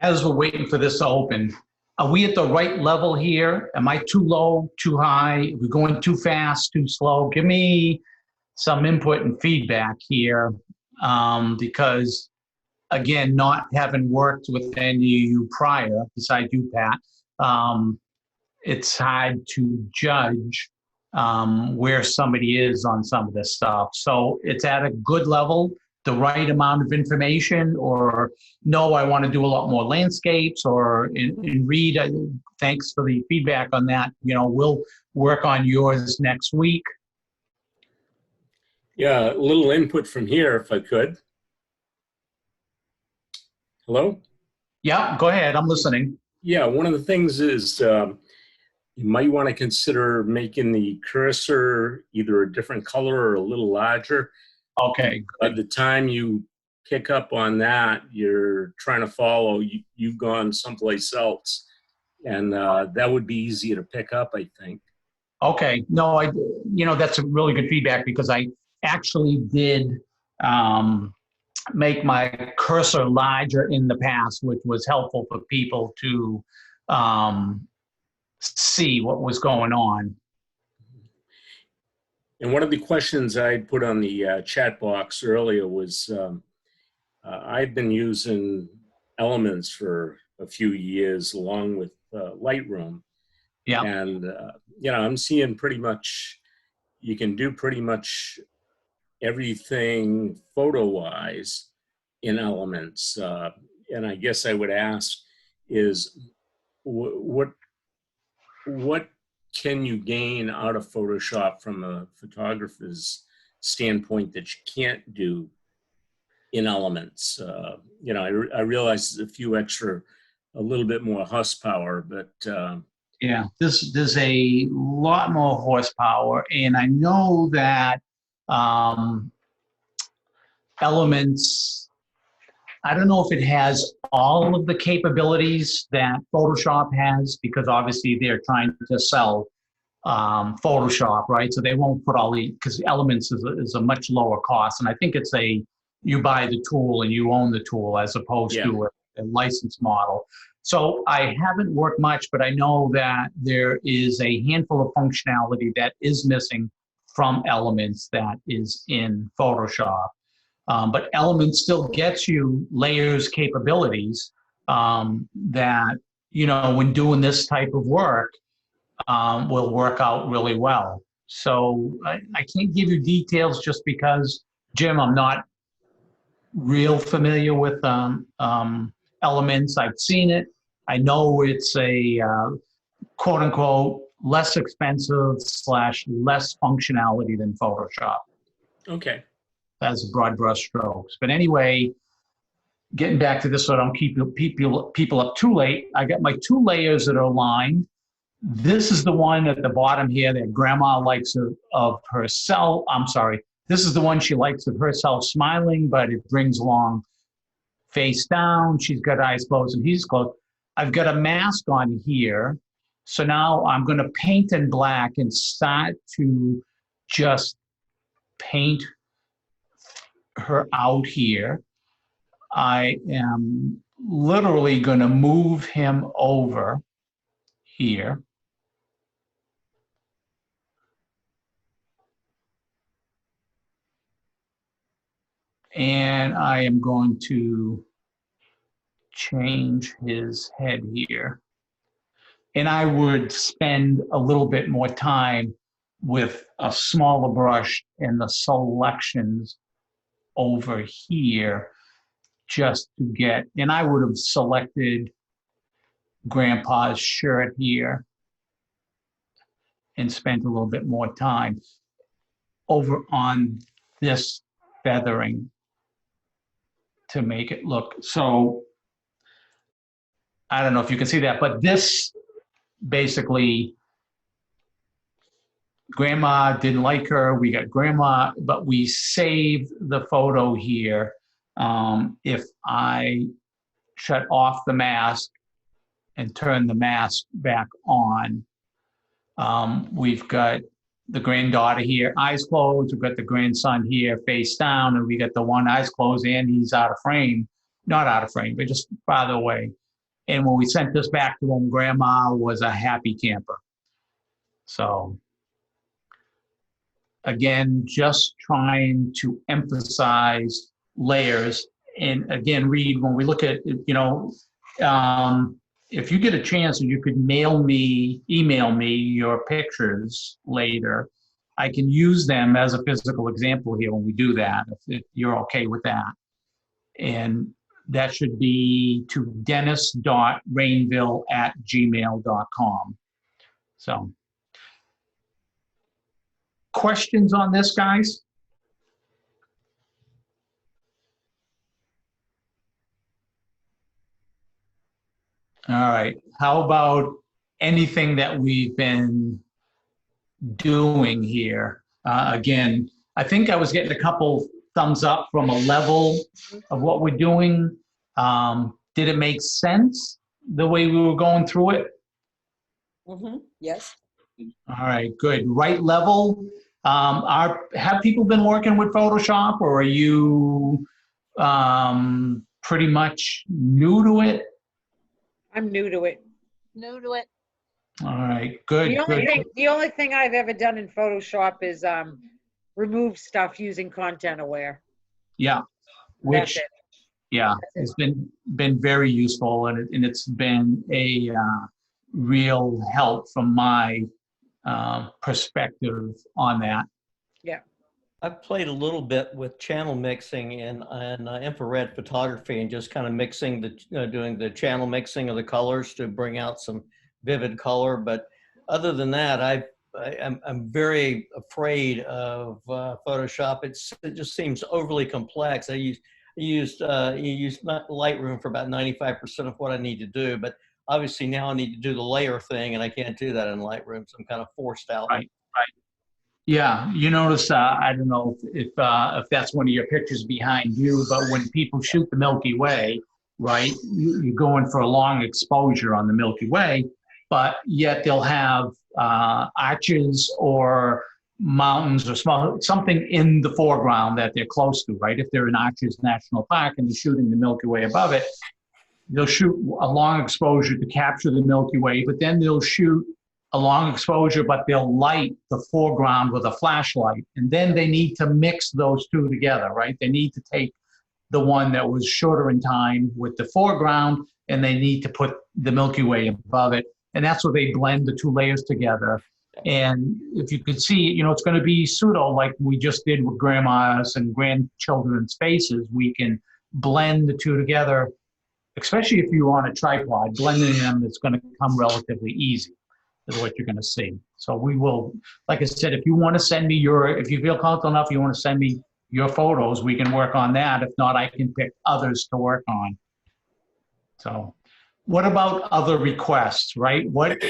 As we're waiting for this to open, are we at the right level here? Am I too low, too high? Are we going too fast, too slow? Give me some input and feedback here, because again, not having worked with any of you prior, besides you, Pat, it's hard to judge where somebody is on some of this stuff. So it's at a good level, the right amount of information, or no, I want to do a lot more landscapes, or in Reed, thanks for the feedback on that. You know, we'll work on yours next week. Yeah, a little input from here, if I could. Hello? Yeah, go ahead. I'm listening. Yeah, one of the things is you might want to consider making the cursor either a different color or a little larger. Okay. By the time you pick up on that, you're trying to follow, you've gone someplace else. And that would be easier to pick up, I think. Okay. No, you know, that's a really good feedback because I actually did make my cursor larger in the past, which was helpful for people to see what was going on. And one of the questions I put on the chat box earlier was, I've been using Elements for a few years along with Lightroom. Yeah. And, you know, I'm seeing pretty much, you can do pretty much everything photo-wise in Elements. And I guess I would ask is, what can you gain out of Photoshop from a photographer's standpoint that you can't do in Elements? You know, I realize there's a few extra, a little bit more horsepower, but yeah, there's a lot more horsepower, and I know that Elements, I don't know if it has all of the capabilities that Photoshop has, because obviously they're trying to sell Photoshop, right? So they won't put all the, because Elements is a much lower cost. And I think it's you buy the tool and you own the tool as opposed to a license model. So I haven't worked much, but I know that there is a handful of functionality that is missing from Elements that is in Photoshop. But Elements still gets you layers capabilities that, you know, when doing this type of work, will work out really well. So I can't give you details just because, Jim, I'm not real familiar with Elements. I've seen it. I know it's a quote unquote less expensive / less functionality than Photoshop. okay. As broad brush strokes. But anyway, getting back to this so I don't keep people up too late, I got my two layers that are aligned. This is the one at the bottom here that grandma likes of herself. I'm sorry. This is the one she likes of herself smiling, but it brings along face down. She's got eyes closed and he's closed. I've got a mask on here. So now I'm going to paint in black and start to just paint her out here. I am literally going to move him over here. And I am going to change his head here. And I would spend a little bit more time with a smaller brush and the selections over here just to get, and I would have selected Grandpa's shirt here and spent a little bit more time over on this feathering to make it look. So I don't know if you can see that, but this basically, Grandma didn't like her. We got Grandma, but we saved the photo here. If I shut off the mask and turn the mask back on, we've got the granddaughter here, eyes closed. We've got the grandson here, face down, and we got the one eyes closed, and he's out of frame. Not out of frame, but just farther away. And when we sent this back to him, Grandma was a happy camper. So again, just trying to emphasize layers. And again, Reed, when we look at, if you get a chance and you could email me your pictures later, I can use them as a physical example here when we do that, if you're okay with that. And that should be to dennis.rainville@gmail.com. So, questions on this, guys? All right. How about anything that we've been doing here? Again, I think I was getting a couple thumbs up from a level of what we're doing. Did it make sense the way we were going through it? Yes. All right, good. Right level. Have people been working with Photoshop, or are you pretty much new to it? I'm new to it. New to it. All right, good. The only thing I've ever done in Photoshop is remove stuff using Content Aware. Yeah, That's which it. yeah, it's been very useful, and it's been a real help from my perspective on that. Yeah. I've played a little bit with channel mixing in infrared photography, and just kind of mixing doing the channel mixing of the colors to bring out some vivid color. But other than that, I'm very afraid of Photoshop. It just seems overly complex. I used Lightroom for about 95% of what I need to do, but obviously now I need to do the layer thing, and I can't do that in Lightroom, so I'm kind of forced out. Right. Yeah, you notice, I don't know if that's one of your pictures behind you, but when people shoot the Milky Way, right, you're going for a long exposure on the Milky Way, but yet they'll have arches or mountains or something in the foreground that they're close to, right? If they're in Arches National Park and they're shooting the Milky Way above it, they'll shoot a long exposure to capture the Milky Way, but then they'll shoot a long exposure, but they'll light the foreground with a flashlight. And then they need to mix those two together, right? They need to take the one that was shorter in time with the foreground, and they need to put the Milky Way above it. And that's where they blend the two layers together. And if you could see, it's going to be pseudo like we just did with grandmas and grandchildren's faces. We can blend the two together, especially if you're on a tripod. Blending them is going to come relatively easy, is what you're going to see. So we will, like I said, if you want to send me if you feel comfortable enough, you want to send me your photos, we can work on that. If not, I can pick others to work on. So what about other requests, right? What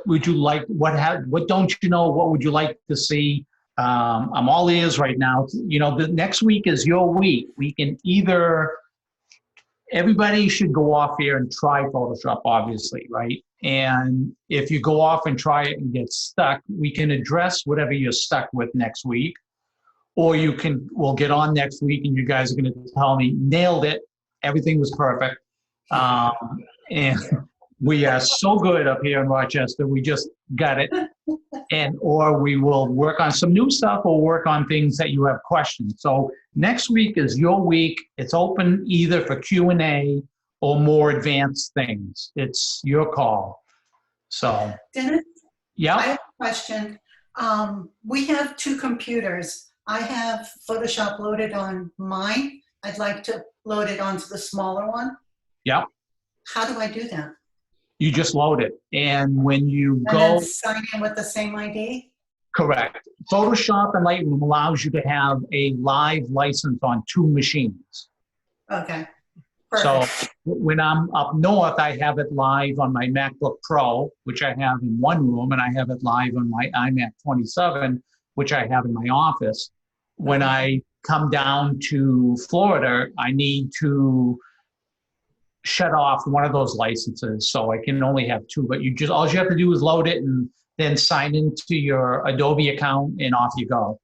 would you like? What don't you know? What would you like to see? I'm all ears right now. The next week is your week. We can everybody should go off here and try Photoshop, obviously, right? And if you go off and try it and get stuck, we can address whatever you're stuck with next week. Or we'll get on next week and you guys are going to tell me, nailed it, everything was perfect. And we are so good up here in Rochester, we just got it. Or we will work on some new stuff or work on things that you have questions. So next week is your week. It's open either for Q&A or more advanced things. It's your call. So, Dennis? yeah. I have a question. We have two computers. I have Photoshop loaded on mine. I'd like to load it onto the smaller one. Yep. How do I do that? You just load it. And when you And then go, sign in with the same ID? correct. Photoshop and Lightroom allows you to have a live license on 2 machines. Okay. So Perfect. when I'm up north, I have it live on my MacBook Pro, which I have in one room, and I have it live on my iMac 27, which I have in my office. When I come down to Florida, I need to shut off one of those licenses, so I can only have 2. But all you have to do is load it and then sign into your Adobe account, and off you go.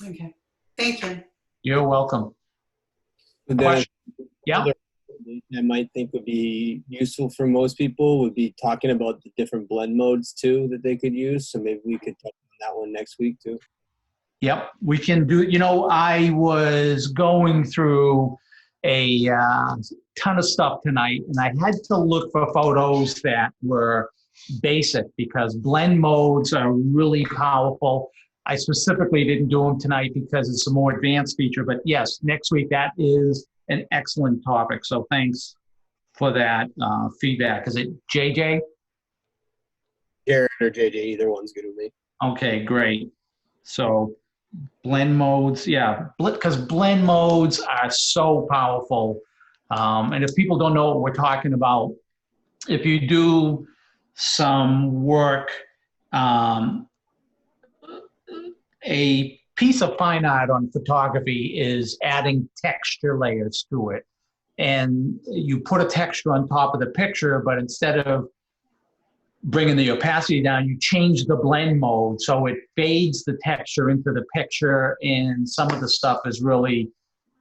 Okay. Thank you. You're welcome. And then Question? Yeah. another thing I might think would be useful for most people would be talking about the different blend modes too that they could use. So maybe we could touch on that one next week too. Yep, we can do, I was going through a ton of stuff tonight, and I had to look for photos that were basic because blend modes are really powerful. I specifically didn't do them tonight because it's a more advanced feature, but yes, next week that is an excellent topic. So thanks for that feedback. Is it JJ? Jared or JJ, either one's good with me. Okay, great. So blend modes, yeah, because blend modes are so powerful. And if people don't know what we're talking about, if you do some work, a piece of fine art on photography is adding texture layers to it. And you put a texture on top of the picture, but instead of bringing the opacity down, you change the blend mode so it fades the texture into the picture, and some of the stuff is really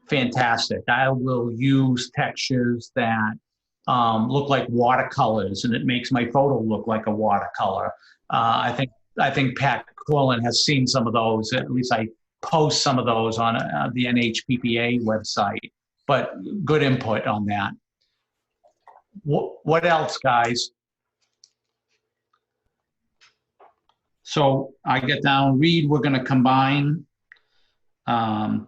fantastic. I will use textures that look like watercolors, and it makes my photo look like a watercolor. I think Pat Quillen has seen some of those. At least I post some of those on the NHPPA website. But good input on that. What else, guys? So I get down, Reed, we're going to combine 2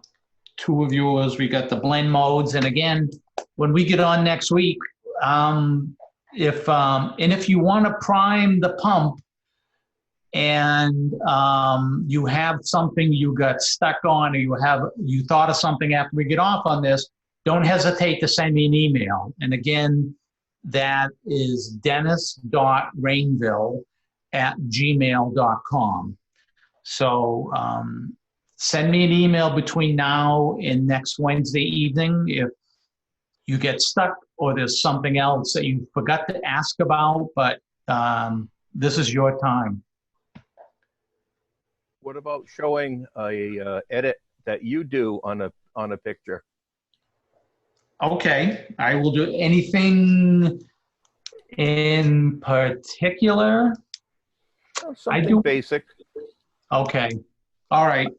of yours. We got the blend modes. And again, when we get on next week, if you want to prime the pump and you have something you got stuck on, or you thought of something after we get off on this, don't hesitate to send me an email. And again, that is dennis.rainville@gmail.com. So send me an email between now and next Wednesday evening if you get stuck or there's something else that you forgot to ask about, but this is your time. What about showing a edit that you do on a picture? Okay, I will do anything in particular. Something basic. Okay, all right.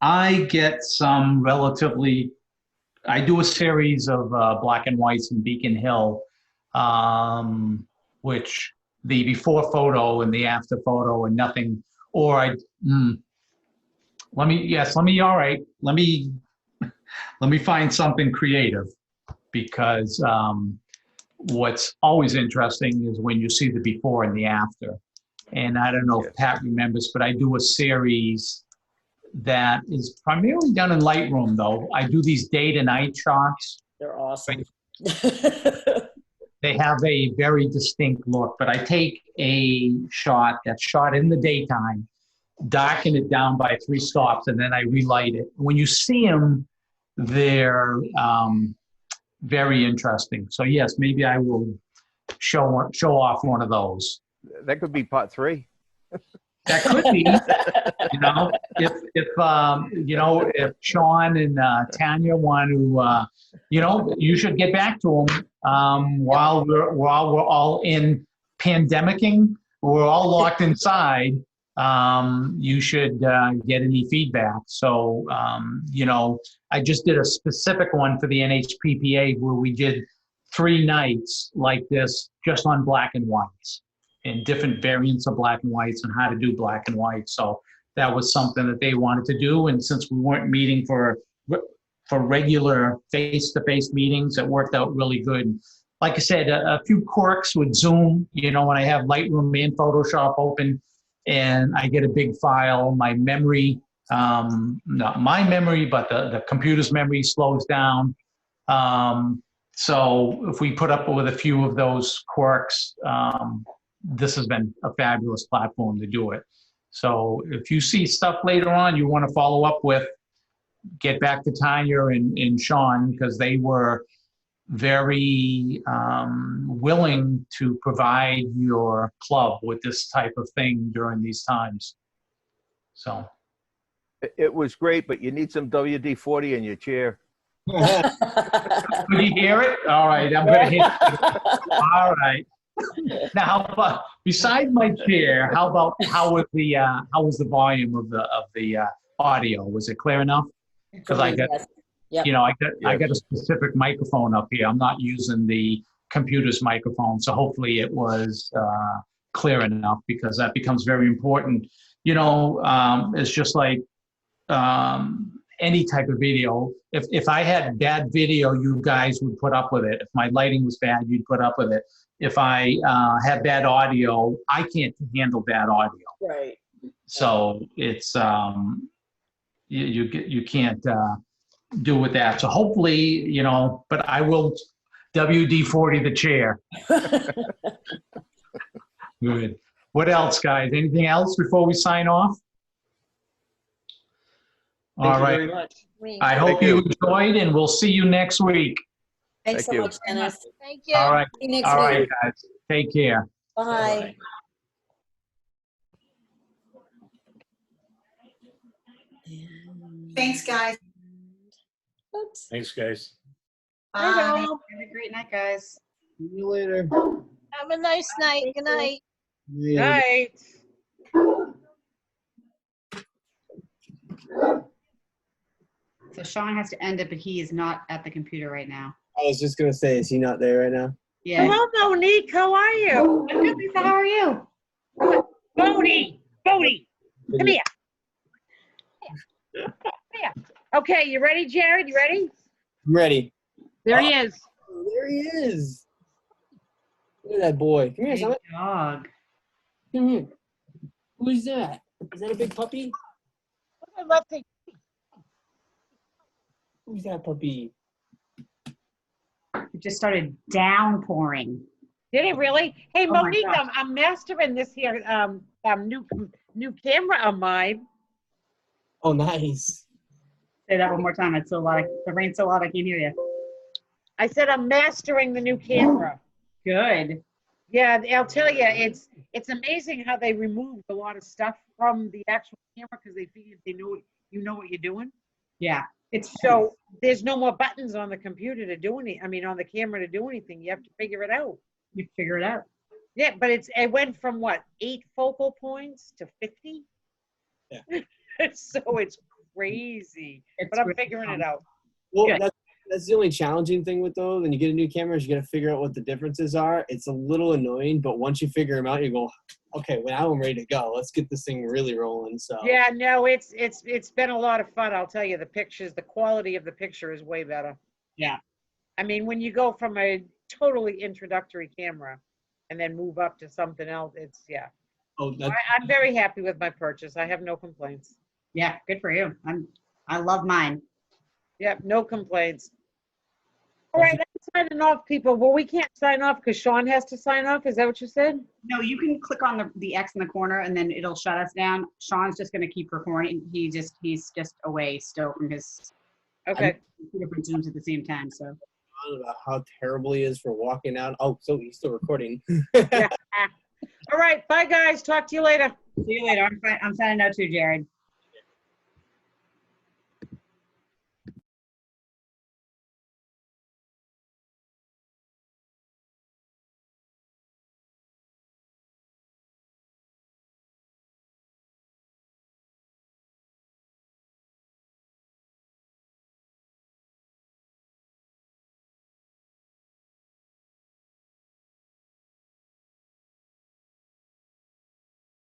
I get some I do a series of black and whites in Beacon Hill, which the before photo and the after photo and nothing, or let me find something creative, because what's always interesting is when you see the before and the after. And I don't know if Pat remembers, but I do a series that is primarily done in Lightroom, though. I do these day to night shots. They're awesome. They have a very distinct look, but I take a shot that's shot in the daytime, darken it down by 3 stops, and then I relight it. When you see them, they're very interesting. So yes, maybe I will show off one of those. That could be part 3. That could be, if Sean and Tanya want to, you should get back to them while we're all in pandemicing. We're all locked inside. You should get any feedback. So, I just did a specific one for the NHPPA where we did 3 nights like this just on black and whites. and different variants of black and whites and how to do black and white. So that was something that they wanted to do. And since we weren't meeting for regular face-to-face meetings, it worked out really good. Like I said, a few quirks with Zoom, when I have Lightroom and Photoshop open and I get a big file, my memory, not my memory, but the computer's memory slows down. So if we put up with a few of those quirks, this has been a fabulous platform to do it. So if you see stuff later on you want to follow up with, get back to Tanya and Sean, because they were very willing to provide your club with this type of thing during these times. So It was great, but you need some WD-40 in your chair. could you hear it? All right, I'm gonna hit it. All right. Now, besides my chair, how was the volume of the audio? Was it clear enough? Because I got, Yep. I got a specific microphone up here. I'm not using the computer's microphone, so hopefully it was clear enough, because that becomes very important. It's just like any type of video. If I had bad video, you guys would put up with it. If my lighting was bad, you'd put up with it. If I had bad audio, I can't handle bad audio. Right. So it's you can't do with that. So hopefully, but I will WD-40 the chair. Good. What else, guys? Anything else before we sign off? All right. Very much. I hope you enjoyed, and we'll see you next week. Thanks so Thank you. much, Dennis. Thank you. All right. See you next All week. right, guys. Take care. Bye. Thanks, guys. Oops. Thanks, guys. Bye. Have a great night, guys. See you later. Have a nice night. Good night. Night. So Sean has to end it, but he is not at the computer right now. I was just gonna say, is he not there right now? Yeah. Hello, Monique. How are you? I'm good, Lisa. How are you? Bodie. Bodie. Come here. Come here. Okay, you ready, Jared? You ready? I'm ready. There he is. Oh, there he is. Look at that boy. Come here, Big Summit. dog. Come here. Who is that? Is that a big puppy? Look at Lefty. Who's that puppy? It just started downpouring. Did he really? Hey, Oh my Monique, gosh. I'm mastering this here new camera of mine. Oh, nice. Say that one more time. It's so loud. The rain's so loud I can't hear you. I said I'm mastering the new camera. Good. Yeah, I'll tell you, it's amazing how they removed a lot of stuff from the actual camera because they figured they know you know what you're doing. Yeah. It's So there's no more buttons on the computer to do anything. I mean, on the camera to do anything. You have to figure it out. you figure it out. Yeah, but it went from what, 8 focal points to 50? Yeah. So it's crazy. It's But I'm really figuring fun. it out. Well, Good. that's the only challenging thing with those. When you get a new camera, is you got to figure out what the differences are. It's a little annoying, but once you figure them out, you go, okay, well, now I'm ready to go. Let's get this thing really rolling. So Yeah, no, it's been a lot of fun. I'll tell you, the quality of the picture is way better. Yeah. I mean, when you go from a totally introductory camera and then move up to something else, Oh, that's, I'm very happy with my purchase. I have no complaints. Yeah. Good for you. I love mine. Yep, no complaints. All right, let's sign off, people. Well, we can't sign off because Sean has to sign off. Is that what you said? No, you can click on the X in the corner and then it'll shut us down. Sean's just going to keep recording. He's just away still from his Okay. two different Zooms at the same time. So about how terrible he is for walking out. Oh, so he's still recording. Yeah. All right, bye, guys. Talk to you later. see you later. I'm signing out too, Jared.